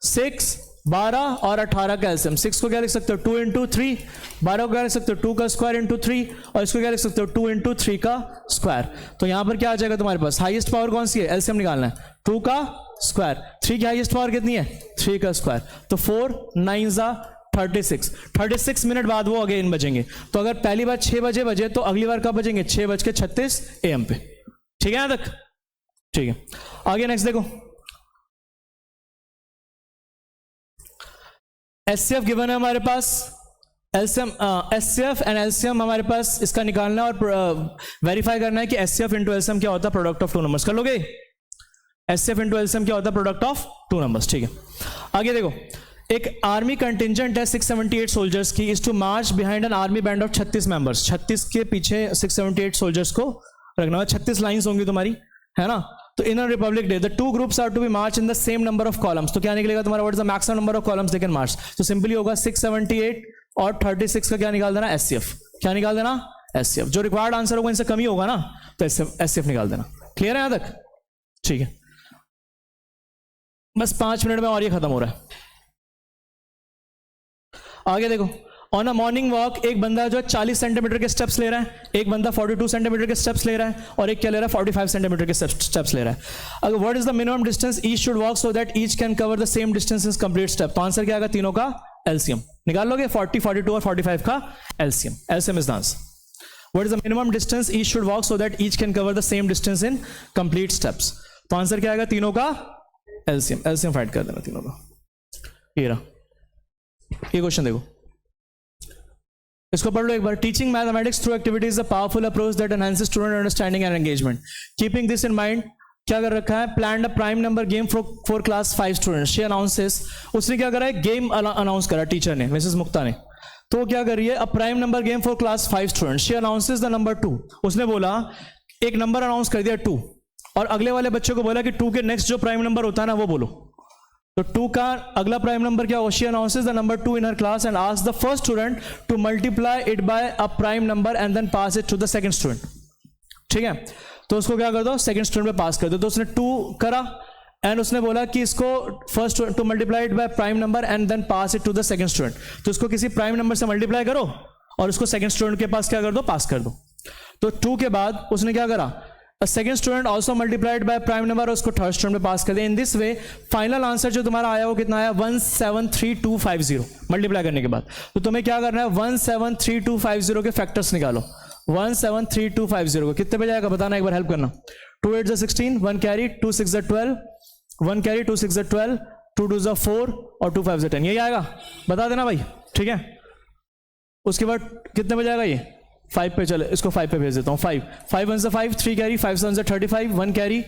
6 12 और 18 का एलसीएम। 6 को क्या लिख सकते हो 2 इंटू 3, 12 को क्या लिख सकते हो 2 का स्क्वायर इंटू 3, और इसको क्या लिख सकते हो 2 इंटू 3 का स्क्वायर। तो यहां पर क्या आ जाएगा तुम्हारे पास, हाईएस्ट पावर कौन सी है, एलसीएम निकालना है, 2 का स्क्वायर, 3 की हाईएस्ट पावर कितनी है 3 का स्क्वायर, तो 4 9 36 मिनट बाद वो अगेन बजेंगे। तो अगर पहली बार 6 बजे बजे, तो अगली बार कब बजेंगे 6:36 AM पे, ठीक है यहां तक, ठीक है। आगे नेक्स्ट देखो, एचसीएफ गिवन है हमारे पास, एलसीएम एचसीएफ एंड एलसीएम हमारे पास, इसका निकालना और वेरीफाई करना है कि एचसीएफ इंटू एलसीएम क्या होता है, प्रोडक्ट ऑफ 2 नंबर्स। कर लोगे, एचसीएफ इंटू एलसीएम क्या होता है, प्रोडक्ट ऑफ 2 नंबर्स, ठीक है। आगे देखो, एक आर्मी कंटिजेंट है 678 सोल्जर्स की, is to march behind an army band of 36 members. 36 के पीछे 678 सोल्जर्स को रखना है, 36 लाइंस होंगी तुम्हारी, है ना। तो in Republic Day the 2 groups are to be march in the same number of columns. तो क्या निकलेगा तुम्हारा, what is the maximum number of columns they can march. तो सिंपली होगा 678 और 36 का क्या निकाल देना, एचसीएफ। क्या निकाल देना, एचसीएफ। जो रिक्वायर्ड आंसर होगा इनसे कम ही होगा ना, तो एचसीएफ निकाल देना। क्लियर है यहां तक, ठीक है। बस 5 मिनट में और ये खत्म हो रहा है। आगे देखो, ऑन अ मॉर्निंग वॉक एक बंदा जो 40 सेंटीमीटर के स्टेप्स ले रहा है, एक बंदा 42 सेंटीमीटर के स्टेप्स ले रहा है, और एक क्या ले रहा है 45 सेंटीमीटर के स्टेप्स ले रहा है। अगर what is the minimum distance each should walk so that each can cover the same distance in complete step. तो आंसर क्या आएगा, तीनों का एलसीएम निकाल लोगे, 40 42 और 45 का LCM. LCM is the answer. What is the minimum distance each should walk so that each can cover the same distance in complete steps. तो आंसर क्या आएगा, तीनों का एलसीएम। एलसीएम फाइंड कर देना तीनों का। ये रहा, ये क्वेश्चन देखो, इसको पढ़ लो एक बार। Teaching mathematics through activities a powerful approach that enhances student understanding and engagement. Keeping this in mind, क्या कर रखा है, planned a prime number game for class 5 students. She announces, उसने क्या करा है, गेम अनाउंस करा टीचर ने, मिसेस मुक्ता ने। तो क्या कर रही है, a prime number game for class 5 student, she announces the number 2। उसने बोला एक नंबर अनाउंस कर दिया 2, और अगले वाले बच्चे को बोला कि 2 के नेक्स्ट जो प्राइम नंबर होता है ना वो बोलो। तो 2 का अगला प्राइम नंबर क्या होगा, she announces the number 2 in her class and asks the first student to multiply it by a prime number and then pass it to the second student. ठीक है, तो उसको क्या कर दो, सेकंड स्टूडेंट पे पास कर दो। तो उसने 2 करा एंड उसने बोला कि इसको first to multiply it by prime number and then pass it to the second student. तो इसको किसी प्राइम नंबर से मल्टीप्लाई करो और उसको सेकंड स्टूडेंट के पास क्या कर दो, पास कर दो। तो 2 के बाद उसने क्या करा, second student also multiplied by prime number, उसको थर्ड स्टूडेंट में पास कर दिया। In this way final answer जो तुम्हारा आया वो कितना आया, 173250 मल्टीप्लाई करने के बाद। तो तुम्हें क्या करना है, 173250 के फैक्टर्स निकालो। 173250 को कितने पे जाएगा बताना, एक बार हेल्प करना। 2 8 16, 1 कैरी, 2 6 12, 1 कैरी, 2 6 12, 2 2 4 और 2 5 10, यही आएगा, बता देना भाई। ठीक है, उसके बाद कितने पे जाएगा ये, 5 पे। चले इसको 5 पे भेज देता हूँ। 5 5 1 5, 3 कैरी, 5 7 35, 1 कैरी,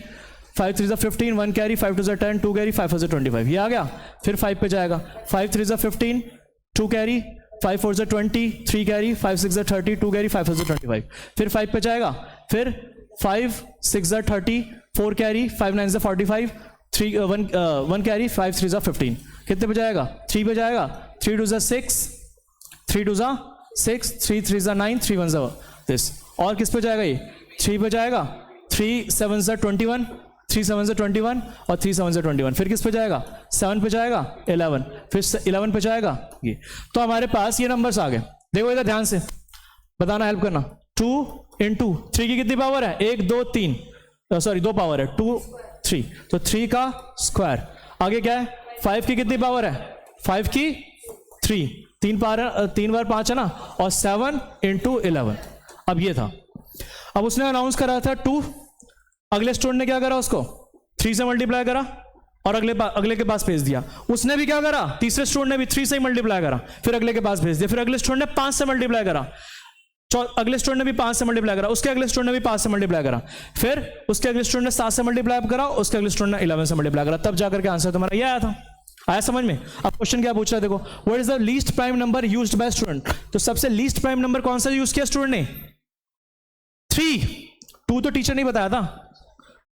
5 3 15, 1 कैरी, 5 2 10, 2 कैरी, 5 4 25, ये आ गया। फिर 5 पे जाएगा, 5 3 15, 2 कैरी, 5 4 20, 3 कैरी, 5 6 30, 2 कैरी, 5 4 25। फिर 5 पे जाएगा, फिर 5 6 30, 4 कैरी, 5 9 45, 1 कैरी, 5 3 15, कितने पे जाएगा, 3 पे जाएगा। 3 2 6, 3 2 6, 3 3 9, 3 1 this। और किस पे जाएगा ये, 3 पे जाएगा, 3 7 21, 3 7 21 और 3 7 21। फिर किस पे जाएगा, 7 पे जाएगा, 11, फिर 11 पे जाएगा ये। तो हमारे पास ये नंबर्स आ गए। देखो इधर ध्यान से बताना, हेल्प करना। 2 into 3 की कितनी पावर है, 1 2 3, सॉरी 2 पावर है, 2 3, तो 3 का स्क्वायर। आगे क्या है, 5 की कितनी पावर है, 5 की 3, 3 बार 5 है ना, और 7 into 11। अब ये था, अब उसने अनाउंस करा था 2, अगले स्टूडेंट ने क्या करा, उसको 3 से मल्टीप्लाई करा और अगले के पास भेज दिया। उसने भी क्या करा, तीसरे स्टूडेंट ने भी 3 से ही मल्टीप्लाई करा, फिर अगले के पास भेज दिया। फिर अगले स्टूडेंट ने 5 से मल्टीप्लाई करा, अगले स्टूडेंट ने भी 5 से मल्टीप्लाई करा, उसके अगले स्टूडेंट ने भी 5 से मल्टीप्लाई करा, फिर उसके अगले स्टूडेंट ने 7 से मल्टीप्लाई करा, उसके अगले स्टूडेंट ने 11 से मल्टीप्लाई करा, तब जाकर के आंसर तुम्हारा ये आया था। आया समझ में। अब क्वेश्चन क्या पूछ रहा है, देखो, what is the least prime number used by student. तो सबसे लीस्ट प्राइम नंबर कौन सा यूज किया स्टूडेंट ने, 3। 2 तो टीचर नहीं बताया था,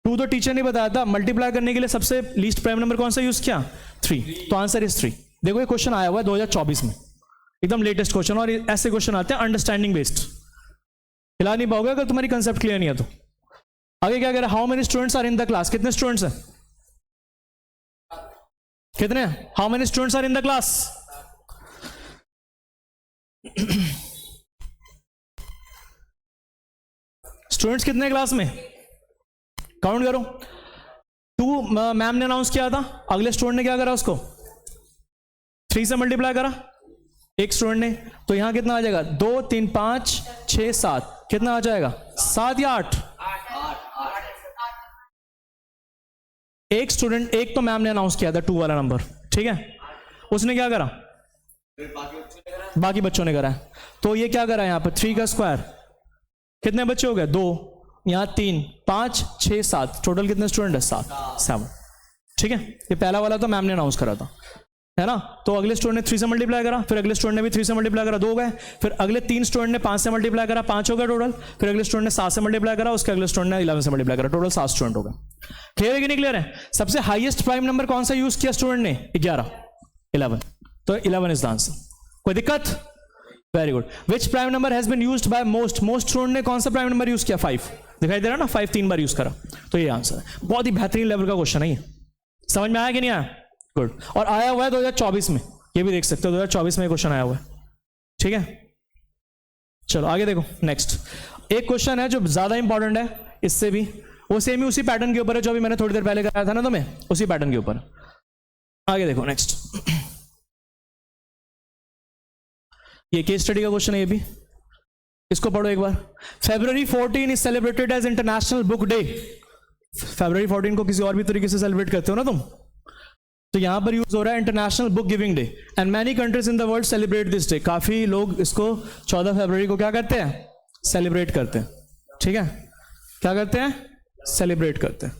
2 तो टीचर नहीं बताया था। मल्टीप्लाई करने के लिए सबसे लीस्ट प्राइम नंबर कौन सा यूज किया, 3। तो आंसर इज 3। देखो ये क्वेश्चन आया हुआ है 2024 में, एकदम लेटेस्ट क्वेश्चन, और ऐसे क्वेश्चन आते हैं अंडरस्टैंडिंग बेस्ड। हिला नहीं पाओगे अगर तुम्हारी कंसेप्ट क्लियर नहीं है तो। आगे क्या कह रहा है, how many students are in the class, कितने स्टूडेंट्स हैं, कितने, how many students are in the class. Students कितने क्लास में, काउंट करो। 2 मैम ने अनाउंस किया था, अगले स्टूडेंट ने क्या करा, उसको 3 से मल्टीप्लाई करा एक स्टूडेंट ने, तो यहां कितना आ जाएगा, 2 3 5 6 7, कितना आ जाएगा, 7 या 8। एक स्टूडेंट, एक तो मैम ने अनाउंस किया था 2 वाला नंबर, ठीक है, उसने क्या करा, बाकी बच्चों ने करा। तो ये क्या करा, यहां पर 3 का स्क्वायर, कितने बच्चे हो गए, 2, यहां 3 5 6 7, टोटल कितने स्टूडेंट है, 7। ठीक है, ये पहला वाला तो मैम ने अनाउंस करा था, है ना। तो अगले स्टूडेंट ने 3 से मल्टीप्लाई करा, फिर अगले स्टूडेंट ने भी 3 से मल्टीप्लाई करा, 2 हो गए। फिर अगले 3 स्टूडेंट ने 5 से मल्टीप्लाई करा, 5 हो गए टोटल। फिर अगले स्टूडेंट ने 7 से मल्टीप्लाई करा, उसके अगले स्टूडेंट ने 11 से मल्टीप्लाई करा, टोटल 7 स्टूडेंट हो गए। क्लियर है कि नहीं क्लियर है। सबसे हाईएस्ट प्राइम नंबर कौन सा यूज किया स्टूडेंट ने, 11। तो 11 इज द आंसर। कोई दिक्कत, very good. Which prime number has been used by most student ने कौन सा प्राइम नंबर यूज किया, 5। दिखाई दे रहा ना, 5 3 बार यूज करा, तो ये आंसर है। बहुत ही बेहतरीन लेवल का क्वेश्चन है ये, समझ में आया कि नहीं आया, गुड। और आया हुआ है 2024 में, ये भी देख सकते हो 2024 में क्वेश्चन आया हुआ है, ठीक है। चलो आगे देखो, नेक्स्ट एक क्वेश्चन है जो ज्यादा इंपॉर्टेंट है, इससे भी वो सेम ही उसी पैटर्न के ऊपर है जो अभी मैंने थोड़ी देर पहले कराया था ना तुम्हें, उसी पैटर्न के ऊपर। आगे देखो नेक्स्ट, ये केस स्टडी का क्वेश्चन है, ये भी इसको पढ़ो एक बार। February 14 is celebrated as international book day. February 14 को किसी और भी तरीके से सेलिब्रेट करते हो ना तुम, तो यहां पर यूज हो रहा है international book giving day, and many countries in the world celebrate this day. काफी लोग इसको 14 फरवरी को क्या करते हैं, सेलिब्रेट करते हैं, ठीक है, क्या करते हैं, सेलिब्रेट करते हैं।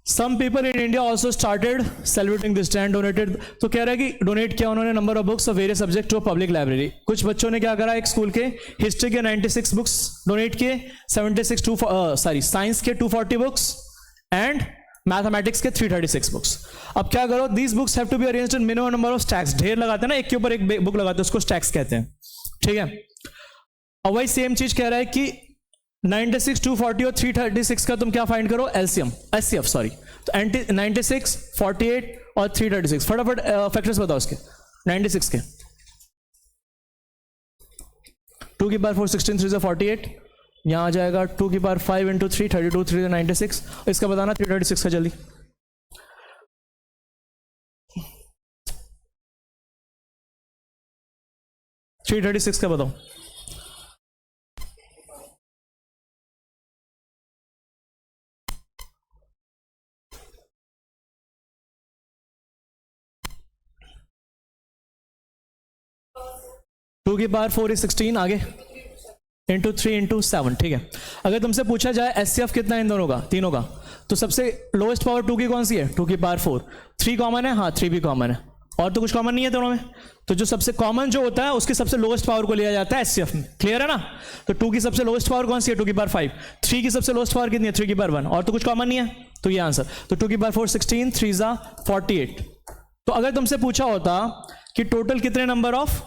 Some people in India also started celebrating this day and donated. तो कह रहा है कि डोनेट किया उन्होंने number of books of various subject to public library. कुछ बच्चों ने क्या करा, एक स्कूल के हिस्ट्री के 96 बुक्स डोनेट किए, 76 साइंस के 240 बुक्स एंड मैथमेटिक्स के 336 बुक्स। अब क्या करो, these books have to be arranged in minimum number of stacks. ढेर लगाते हैं ना, एक के ऊपर एक बुक लगाते हैं, उसको स्टैक्स कहते हैं, ठीक है। और वही सेम चीज कह रहा है कि 96, 240 और 336 का तुम क्या फाइंड करो, एलसीएम, एचसीएफ सॉरी। तो 96, 48 और 336, फटाफट फैक्टर्स बताओ उसके 96 के। 2 की पावर 4 16, 3 से 48, यहां आ जाएगा 2 की पावर 5 इंटू 3 32, 3 से 96। इसका बताना 336 का जल्दी। थ्री 336 का बताओ। टू की पावर 4 is 16, आगे इंटू 3 इंटू 7, ठीक है। अगर तुमसे पूछा जाए एचसीएफ कितना है इन दोनों का, तीनों का, तो सबसे लोएस्ट पावर 2 की कौन सी है, 2 की पावर 4। 3 कॉमन है, हाँ 3 भी कॉमन है, और तो कुछ कॉमन नहीं है दोनों में। तो जो सबसे कॉमन जो होता है उसकी सबसे लोएस्ट पावर को लिया जाता है एचसीएफ में, क्लियर है ना। तो 2 की सबसे लोएस्ट पावर कौन सी है, 2 की पावर 5। 3 की सबसे लोएस्ट पावर कितनी है, 3 की पावर 1, और तो कुछ कॉमन नहीं है, तो ये आंसर। तो 2 की पावर 4 16, 3 जा 48। तो अगर तुमसे पूछा होता कि टोटल कितने नंबर ऑफ,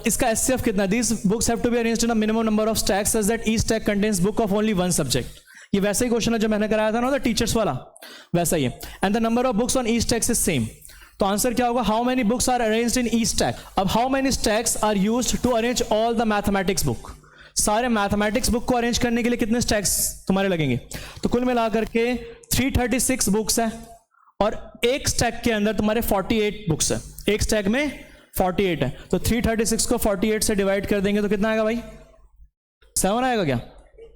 इसका एचसीएफ कितना, these books have to be arranged in a minimum number of stacks such that each stack contains book of only one subject. ये वैसा ही क्वेश्चन है जो मैंने कराया था ना टीचर्स वाला, वैसा ही है। And the number of books on each stack is same. तो आंसर क्या होगा, how many books are arranged in each stack. अब how many stacks are used to arrange all the mathematics book. सारे mathematics book को arrange करने के लिए कितने स्टैक्स तुम्हारे लगेंगे। तो कुल मिलाकर के 336 बुक्स है, और एक स्टैक के अंदर तुम्हारे 48 बुक्स है, एक स्टैक में 48 है। तो 336 को 48 से डिवाइड कर देंगे तो कितना आएगा भाई, 7 आएगा क्या,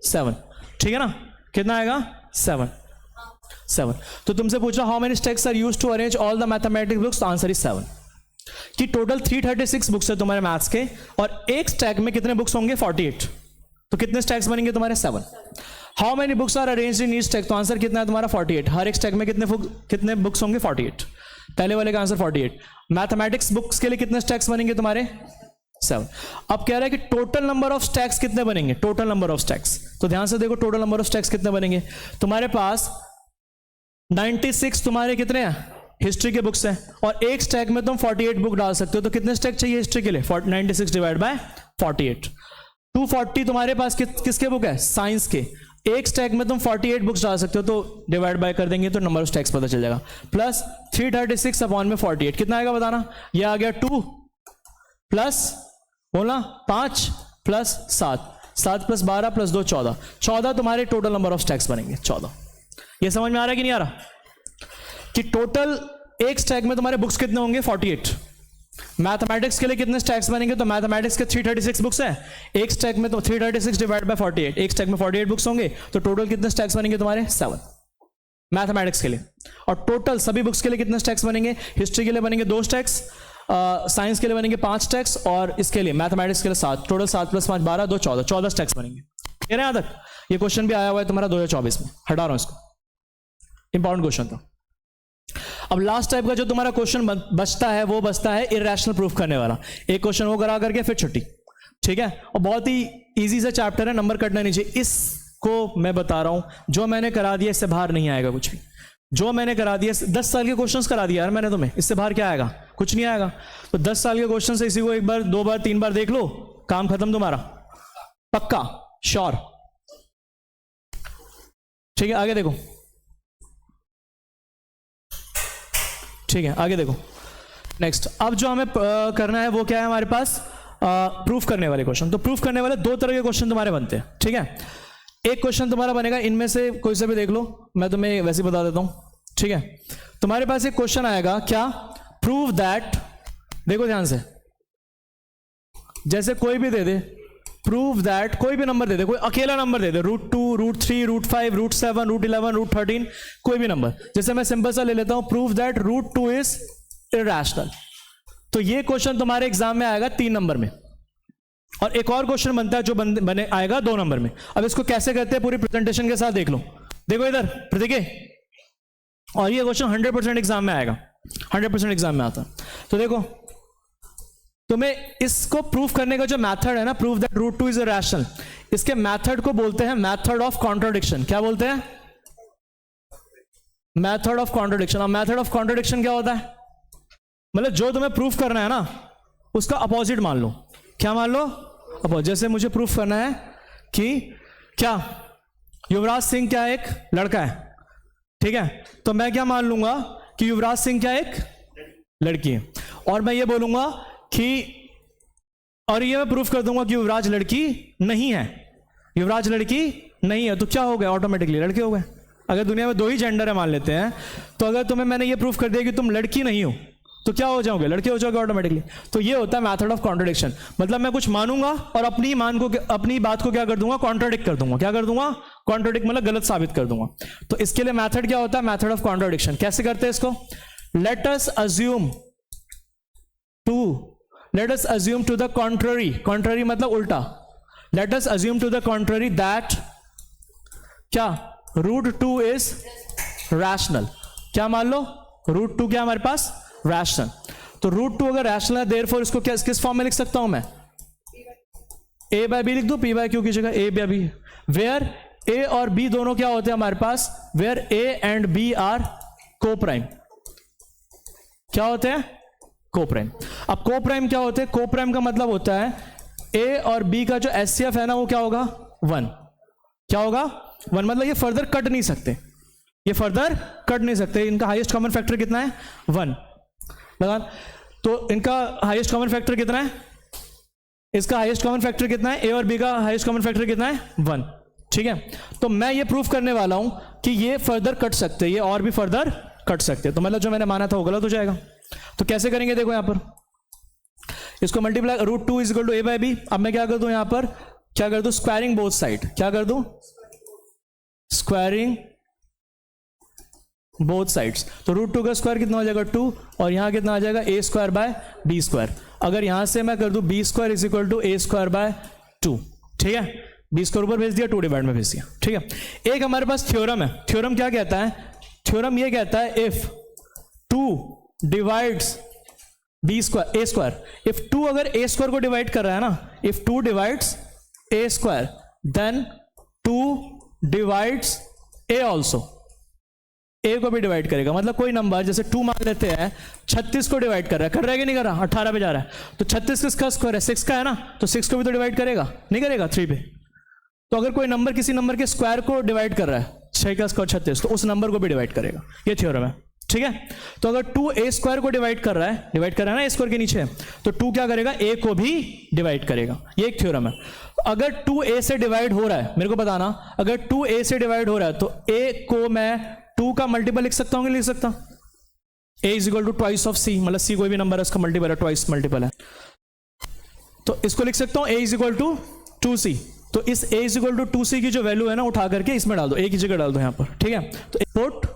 7, ठीक है ना। कितना आएगा, 7। तो तुमसे पूछा how many stacks are used to arrange all the mathematics books, answer is 7। कि टोटल 336 बुक्स है तुम्हारे मैथ्स के, और एक स्टैक में कितने बुक्स होंगे, 48। तो कितने स्टैक्स बनेंगे तुम्हारे, 7। How many books are arranged in each stack, तो आंसर कितना है तुम्हारा, 48। हर एक स्टैक में कितने बुक्स होंगे, 48। पहले वाले का आंसर 48। मैथमेटिक्स बुक्स के लिए कितने स्टैक्स बनेंगे तुम्हारे, 7। अब कह रहा है कि टोटल नंबर ऑफ स्टैक्स कितने बनेंगे, टोटल नंबर ऑफ स्टैक्स। तो ध्यान से देखो टोटल नंबर ऑफ स्टैक्स कितने बनेंगे। तुम्हारे पास 96 तुम्हारे कितने हैं, हिस्ट्री के बुक्स हैं, और एक स्टैक में तुम 48 बुक डाल सकते हो। तो कितने स्टैक चाहिए हिस्ट्री के लिए, 96 डिवाइड बाय 48। 240 तुम्हारे पास किसके बुक है, साइंस के। एक स्टैक में तुम 48 बुक्स डाल सकते हो, तो डिवाइड बाय कर देंगे तो नंबर ऑफ स्टैक्स पता चल जाएगा। प्लस 336 अपॉन में 48 कितना आएगा बताना। ये आ गया 2 प्लस बोलना 5 प्लस 7, 7 प्लस 12 प्लस 2 14, 14 तुम्हारे टोटल नंबर ऑफ स्टैक्स बनेंगे, 14। ये समझ में आ रहा है कि नहीं आ रहा, कि टोटल एक स्टैक में तुम्हारे बुक्स कितने होंगे, 48। मैथमेटिक्स के लिए कितने स्टैक्स बनेंगे, तो मैथमेटिक्स के 336 बुक्स हैं, एक स्टैक में तो 336 डिवाइड बाय 48, एक स्टैक में 48 बुक्स होंगे, तो टोटल कितने स्टैक्स बनेंगे तुम्हारे, 7 मैथमेटिक्स के लिए। और टोटल सभी बुक्स के लिए कितने स्टैक्स बनेंगे, हिस्ट्री के लिए बनेंगे 2 स्टैक्स, साइंस के लिए बनेंगे 5 स्टैक्स, और इसके लिए मैथमेटिक्स के लिए 7, टोटल 7 प्लस 5 12 2 14, 14 स्टैक्स बनेंगे। कह रहे हैं यहाँ तक। ये क्वेश्चन भी आया हुआ है तुम्हारा 2024 में, हटा रहा हूं इसको, इंपॉर्टेंट क्वेश्चन था। अब लास्ट टाइप का जो तुम्हारा क्वेश्चन बचता है वो बचता है इरैशनल प्रूफ करने वाला। एक क्वेश्चन वो करा करके फिर छुट्टी, ठीक है। और बहुत ही इजी सा चैप्टर है, नंबर कटना नहीं चाहिए। इसको मैं बता रहा हूं, जो मैंने करा दिया इससे बाहर नहीं आएगा कुछ भी। जो मैंने करा दिया 10 साल के क्वेश्चंस करा दिया यार मैंने तुम्हें, इससे बाहर क्या आएगा, कुछ नहीं आएगा। तो 10 साल के क्वेश्चन से इसी को 1 बार 2 बार 3 बार देख लो, काम खत्म तुम्हारा, पक्का, श्योर, ठीक है। आगे देखो, ठीक है, आगे देखो नेक्स्ट। अब जो हमें करना है वो क्या है हमारे पास, प्रूफ करने वाले क्वेश्चन। तो प्रूफ करने वाले 2 तरह के क्वेश्चन तुम्हारे बनते हैं, ठीक है। एक क्वेश्चन तुम्हारा बनेगा, इनमें से कोई सा भी देख लो, मैं तुम्हें वैसे ही बता देता हूं, ठीक है। तुम्हारे पास एक क्वेश्चन आएगा, क्या, प्रूव दैट, देखो ध्यान से, जैसे कोई भी दे दे, प्रूव दैट, कोई भी नंबर दे दे, कोई अकेला नंबर दे दे, √2 √3 √5 √7 √11 √13, कोई भी नंबर। जैसे मैं सिंपल सा ले लेता हूं, प्रूव दैट √2 इज इरैशनल। तो ये क्वेश्चन तुम्हारे एग्जाम में आएगा 3 नंबर में। और एक और क्वेश्चन बनता है जो बने आएगा 2 नंबर में। अब इसको कैसे करते हैं पूरी प्रेजेंटेशन के साथ देख लो। देखो इधर प्रतीक, और ये क्वेश्चन 100% एग्जाम में आएगा, 100% एग्जाम में आता है। तो देखो, तुम्हें इसको प्रूफ करने का जो मेथड है ना, proof that root 2 is irrational, इसके मेथड को बोलते हैं मेथड ऑफ कॉन्ट्राडिक्शन। क्या बोलते हैं? Method of contradiction. और मेथड ऑफ कॉन्ट्राडिक्शन क्या होता है? मतलब जो तुम्हें प्रूफ करना है ना, उसका अपोजिट मान लो। क्या मान लो? अपोजिट। जैसे मुझे प्रूफ करना है कि क्या युवराज सिंह क्या एक लड़का है, ठीक है, तो मैं क्या मान लूंगा कि युवराज सिंह क्या एक लड़की है, और मैं ये बोलूंगा कि, और ये मैं प्रूफ कर दूंगा कि युवराज लड़की नहीं है, युवराज लड़की नहीं है, तो क्या हो गया? ऑटोमेटिकली लड़के हो गए। अगर दुनिया में 2 ही जेंडर है मान लेते हैं, तो अगर तुम्हें मैंने ये प्रूफ कर दिया कि तुम लड़की नहीं हो, तो क्या हो जाओगे? लड़के हो जाओगे ऑटोमेटिकली। तो ये होता है मेथड ऑफ कॉन्ट्रडिक्शन। मतलब मैं कुछ मानूंगा और अपनी बात को क्या कर दूंगा? कॉन्ट्राडिक्ट कर दूंगा। क्या कर दूंगा? कॉन्ट्राडिक्ट, मतलब गलत साबित कर दूंगा। तो इसके लिए मेथड क्या होता है? Method of contradiction. कैसे करते हैं इसको? Let us assume to the contrary, contrary मतलब उल्टा, let us assume to the contrary that क्या रूट 2 इज रैशनल। क्या मान लो? रूट 2 क्या हमारे पास? रैशनल। तो रूट 2 अगर रैशनल है, देयरफॉर इसको किस फॉर्म में लिख सकता हूं मैं? ए बाय बी लिख दो, पी बाय क्यू की जगह a by b, where a और बी दोनों क्या होते हैं हमारे पास? Where a and b are coprime. क्या होते हैं? को प्राइम। अब को प्राइम क्या होते हैं? को प्राइम का मतलब होता है ए और बी का जो एचसीएफ है ना, वो क्या होगा? 1। क्या होगा? 1। मतलब ये फर्दर कट नहीं सकते, ये फर्दर कट नहीं सकते। इनका हाईएस्ट कॉमन फैक्टर कितना है? 1 लगा। तो इनका हाईएस्ट कॉमन फैक्टर कितना है? इसका हाईएस्ट कॉमन फैक्टर कितना है? ए और बी का हाईएस्ट कॉमन फैक्टर कितना है? 1। ठीक है, तो मैं ये प्रूफ करने वाला हूं कि ये फर्दर कट सकते, ये और भी फर्दर कट सकते। तो मतलब जो मैंने माना था वो गलत हो जाएगा। तो कैसे करेंगे? देखो यहां पर इसको multiply, root 2 is equal to A by B. अब मैं क्या कर दूं? यहां पर क्या कर दूं? Squaring both side. क्या कर दूं? Squaring both sides. तो रूट 2 का स्क्वायर कितना हो जाएगा? 2, और यहां कितना आ जाएगा? A square by B square. अगर यहां से मैं कर दूं B square is equal to A square by 2, ठीक है, बी स्क्वायर ऊपर भेज दिया, 2 डिवाइड में भेज दिया, ठीक है। एक हमारे पास थ्योरम है। थ्योरम क्या कहता है? थ्योरम ये कहता है if 2 divides B square A square, if 2 अगर ए स्क्वायर को डिवाइड कर रहा है ना, if 2 divides a square then 2 divides a also, a को भी डिवाइड करेगा। मतलब कोई नंबर जैसे 2 मान लेते हैं, 36 को डिवाइड कर रहा है कि नहीं कर रहा? 18 पे जा रहा है, तो 36 किसका स्क्वायर है? 6 का है ना, तो 6 को भी तो डिवाइड करेगा, नहीं करेगा? 3 पे। तो अगर कोई नंबर किसी नंबर के स्क्वायर को डिवाइड कर रहा है, 6 का स्क्वायर 36, तो उस नंबर को भी डिवाइड करेगा। ये थ्योरम है, ठीक है। तो अगर 2 ए स्क्वायर को डिवाइड कर रहा है ना, ए स्क्वायर के नीचे, तो 2 क्या करेगा? ए को भी डिवाइड करेगा। ये एक थ्योरम है। अगर 2 ए से डिवाइड हो रहा है, मेरे को बताना, अगर 2 ए से डिवाइड हो रहा है, तो ए को मैं 2 का मल्टीपल लिख सकता हूं कि नहीं लिख सकता? A is equal to twice of C, मतलब सी कोई भी नंबर है उसका मल्टीपल है, ट्वाइस मल्टीपल है, तो इसको लिख सकता हूं ए इज इक्वल टू 2c। तो इस ए इज इक्वल टू 2c की जो वैल्यू है ना, उठा करके इसमें डाल दो, ए की जगह डाल दो यहां पर, ठीक है। तो पुट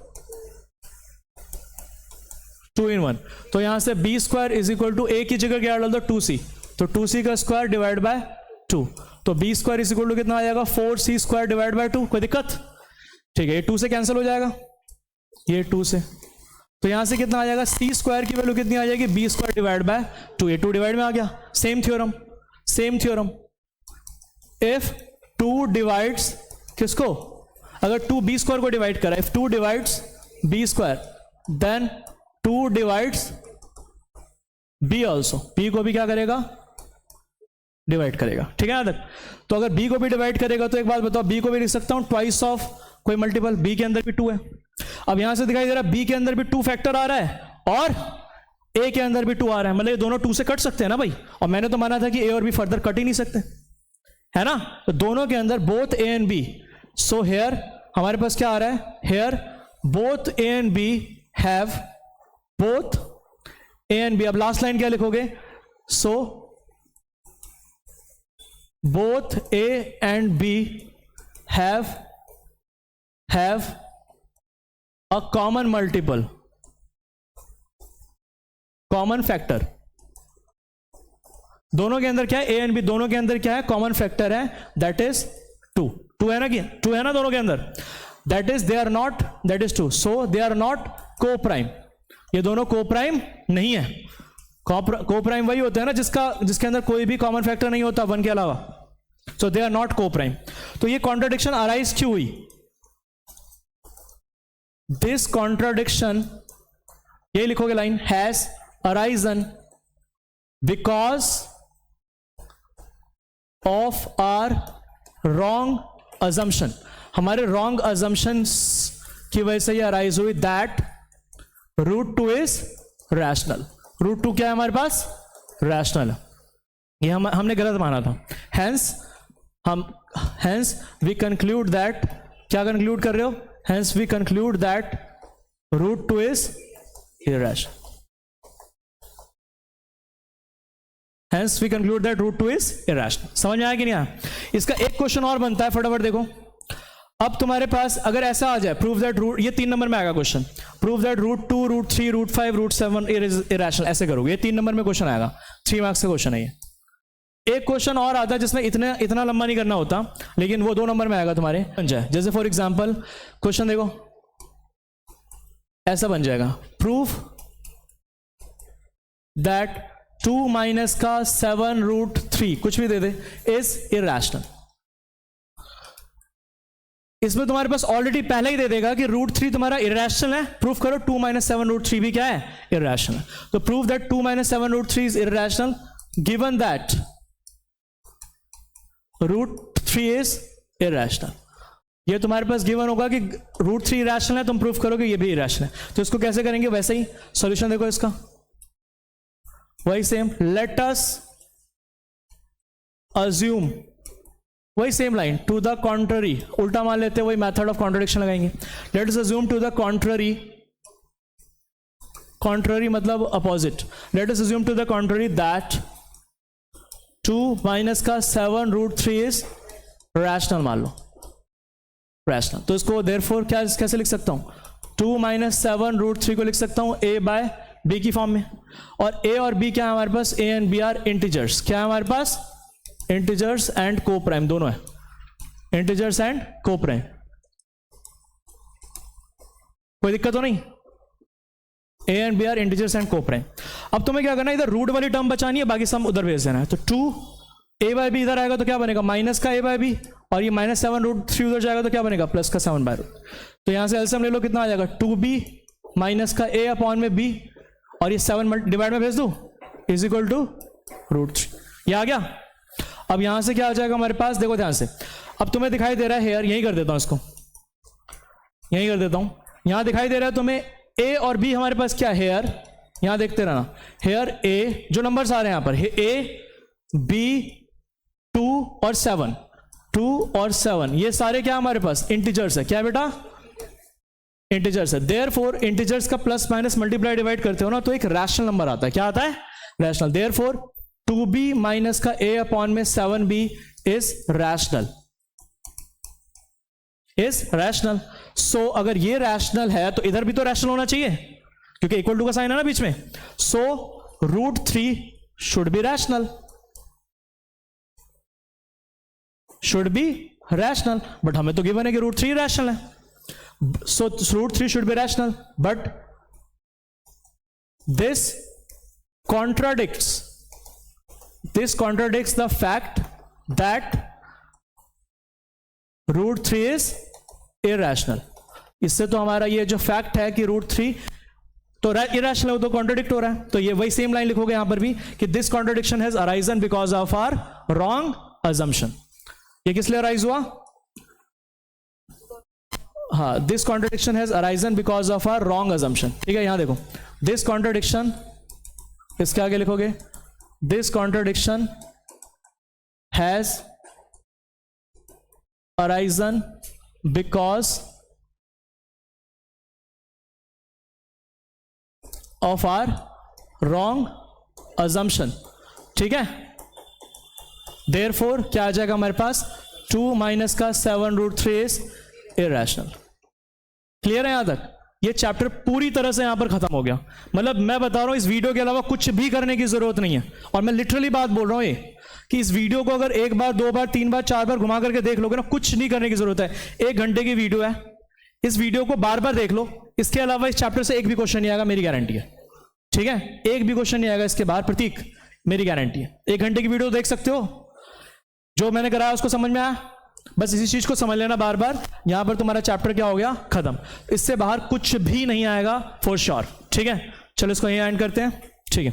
2 in 1, तो यहां से b square is equal to a की जगह क्या डाल दो? 2c, तो 2c का स्क्वायर डिवाइड बाय 2, तो B square is equal to कितना आ जाएगा? 4c square divide by 2। कोई दिक्कत? ठीक है, ये 2 से कैंसिल हो जाएगा, ये 2 से, तो यहां से कितना आ जाएगा? सी स्क्वायर की वैल्यू कितनी आ जाएगी? बी स्क्वायर डिवाइड बाय 2, ये 2 डिवाइड में आ गया। सेम थ्योरम, इफ 2 डिवाइड्स किसको? अगर 2 बी स्क्वायर को डिवाइड करा, if 2 divides B square then 2 divides B also, B को भी क्या करेगा? डिवाइड करेगा, ठीक है ना तक। तो अगर बी को भी डिवाइड करेगा, तो एक बात बताओ, बी को भी लिख सकता हूं ट्वाइस ऑफ कोई मल्टीपल, बी के अंदर भी 2 है। अब यहां से दिखाई दे रहा है बी के अंदर भी 2 फैक्टर आ रहा है और ए के अंदर भी 2 आ रहा है, मतलब ये दोनों 2 से कट सकते हैं ना भाई। और मैंने तो माना था कि ए और बी फर्दर कट ही नहीं सकते, है ना। तो दोनों के अंदर both a and b, so here हमारे पास क्या आ रहा है? Here both a and b have, both a and b. अब लास्ट लाइन क्या लिखोगे? So both a and b have a common multiple, common factor. दोनों के अंदर क्या है? ए एंड बी दोनों के अंदर क्या है? कॉमन फैक्टर है, दैट इज 2 है ना, 2 है ना दोनों के अंदर। That is they are not, that is true, so they are not coprime, ये दोनों को प्राइम नहीं है। को प्राइम वही होता है ना जिसके अंदर कोई भी कॉमन फैक्टर नहीं होता वन के अलावा, सो दे आर नॉट को प्राइम। तो ये कॉन्ट्राडिक्शन अराइज क्यों हुई? दिस कॉन्ट्राडिक्शन, ये लिखोगे line, has arisen because of our wrong assumption, हमारे रॉन्ग अजम्पशंस की वजह से ये अराइज हुई, that root two is rational. Root two क्या है हमारे पास? रैशनल है, ये हमने गलत माना था। हेंस वी कंक्लूड दैट, क्या कंक्लूड कर रहे हो? Hence we conclude that root two is irrational. Hence we conclude that root 2 is irrational। समझ में आया कि नहीं आया? इसका एक क्वेश्चन और बनता है, फटाफट देखो। अब तुम्हारे पास अगर ऐसा आ जाए, प्रूव दैट रूट, ये 3 नंबर में आएगा question, prove that root 2, root 3, root 5, root 7 is irrational, ऐसे करोगे, ये 3 नंबर में क्वेश्चन आएगा, 3 मार्क्स का क्वेश्चन है ये। एक क्वेश्चन और आता है जिसमें इतना लंबा नहीं करना होता, लेकिन वो 2 नंबर में आएगा तुम्हारे, बन जाए। जैसे फॉर एग्जाम्पल क्वेश्चन देखो, ऐसा बन जाएगा, प्रूव दैट 2 माइनस का 7 रूट 3, कुछ भी दे दे, इज इरैशनल। इसमें तुम्हारे पास ऑलरेडी पहले ही दे देगा कि रूट 3 तुम्हारा इरैशनल है, प्रूफ करो 2 माइनस 7 रूट 3 भी क्या है? इरैशनल। तो prove that 2 minus 7 root 3 is irrational given that root 3 is irrational. ये तुम्हारे पास गिवन होगा कि रूट 3 इरैशनल है, तुम प्रूफ करोगे ये भी इरैशनल है। तो इसको कैसे करेंगे? वैसे ही सॉल्यूशन देखो इसका, वही सेम, लेट अस अज्यूम, वही same line, to the contrary, उल्टा मान लेते हैं, वही मेथड ऑफ कॉन्ट्रडिक्शन लगाएंगे। Let us assume to the contrary, contrary मतलब opposite, let us assume to the contrary that 2 minus का 7 रूट 3 इज रैशनल, मान लो रैशनल। तो इसको देयरफॉर क्या कैसे लिख सकता हूं? 2 माइनस 7 रूट 3 को लिख सकता हूं a बाय b की फॉर्म में, और a और b क्या है हमारे पास? a and b are integers, क्या है हमारे पास? इंटीजर्स एंड को प्राइम, दोनों है, इंटीजर्स एंड को प्राइम, कोई दिक्कत तो नहीं? a and b are integers and coprime. अब तुम्हें क्या करना है, इधर रूट वाली टर्म बचानी है, बाकी सम उधर भेज देना है। तो 2 a बाय b इधर आएगा तो क्या बनेगा? माइनस का a बाय b, और ये माइनस 7 रूट 3 उधर जाएगा तो क्या बनेगा? प्लस का 7 बाय रूट। तो यहां से एलसीएम ले लो, कितना आ जाएगा? 2b माइनस का a अपॉन में b, और ये 7 डिवाइड में भेज दो, इज इक्वल टू रूट 3। ये आ गया। अब यहां से क्या आ जाएगा हमारे पास? देखो ध्यान से, अब तुम्हें दिखाई दे रहा है हेयर, यही कर देता हूं इसको, यही कर देता हूं, यहां दिखाई दे रहा है तुम्हें a और b हमारे पास क्या है? हेयर, यहां देखते रहना, हेयर a, जो नंबर्स आ रहे हैं यहां पर, a b 2 और 7, 2 और 7, ये सारे क्या हमारे पास? इंटीजर्स है। क्या बेटा? इंटीजर्स है। देयरफॉर इंटीजर्स का प्लस माइनस मल्टीप्लाई डिवाइड करते हो ना, तो एक रैशनल नंबर आता है। क्या आता है? रैशनल। देयरफॉर 2b माइनस का a अपॉन में 7b is rational, is rational. So अगर ये रैशनल है तो इधर भी तो रैशनल होना चाहिए, क्योंकि इक्वल टू का साइन है ना बीच में। So root 3 should be rational, should be rational, but हमें तो गिवन है कि रूट 3 रैशनल है। So root 3 should be rational, but this contradicts the fact that root 3 is irrational। इससे तो हमारा ये जो फैक्ट है कि रूट 3 तो irrational है, वो तो कॉन्ट्राडिक्ट हो रहा है। तो ये वही सेम लाइन लिखोगे यहां पर भी कि this contradiction has arisen because of our wrong assumption. ये किस लिए अराइज हुआ? हाँ, this contradiction has arisen because of our wrong assumption. ठीक है, यहां देखो, दिस कॉन्ट्रडिक्शन, इसके आगे लिखोगे this contradiction has arisen because of our wrong assumption. ठीक है, देयरफॉर क्या आ जाएगा हमारे पास? 2 माइनस का 7 रूट 3 इज इरैशनल। क्लियर है यहां तक? ये चैप्टर पूरी तरह से यहां पर खत्म हो गया। मतलब मैं बता रहा हूं, इस वीडियो के अलावा कुछ भी करने की जरूरत नहीं है। और मैं लिटरली बात बोल रहा हूं ये कि इस वीडियो को अगर 1 बार 2 बार 3 बार 4 बार घुमा करके देख लोगे ना, कुछ नहीं करने की जरूरत है। 1 घंटे की वीडियो है, इस वीडियो को बार बार देख लो, इसके अलावा इस चैप्टर से एक भी क्वेश्चन नहीं आएगा, मेरी गारंटी है। ठीक है, एक भी क्वेश्चन नहीं आएगा इसके बाहर, प्रतीक मेरी गारंटी है। 1 घंटे की वीडियो देख सकते हो, जो मैंने कराया उसको समझ में आया, बस इसी चीज को समझ लेना बार बार। यहां पर तुम्हारा चैप्टर क्या हो गया, खत्म। इससे बाहर कुछ भी नहीं आएगा फॉर श्योर। ठीक है, चलो इसको यहीं एंड करते हैं। ठीक है।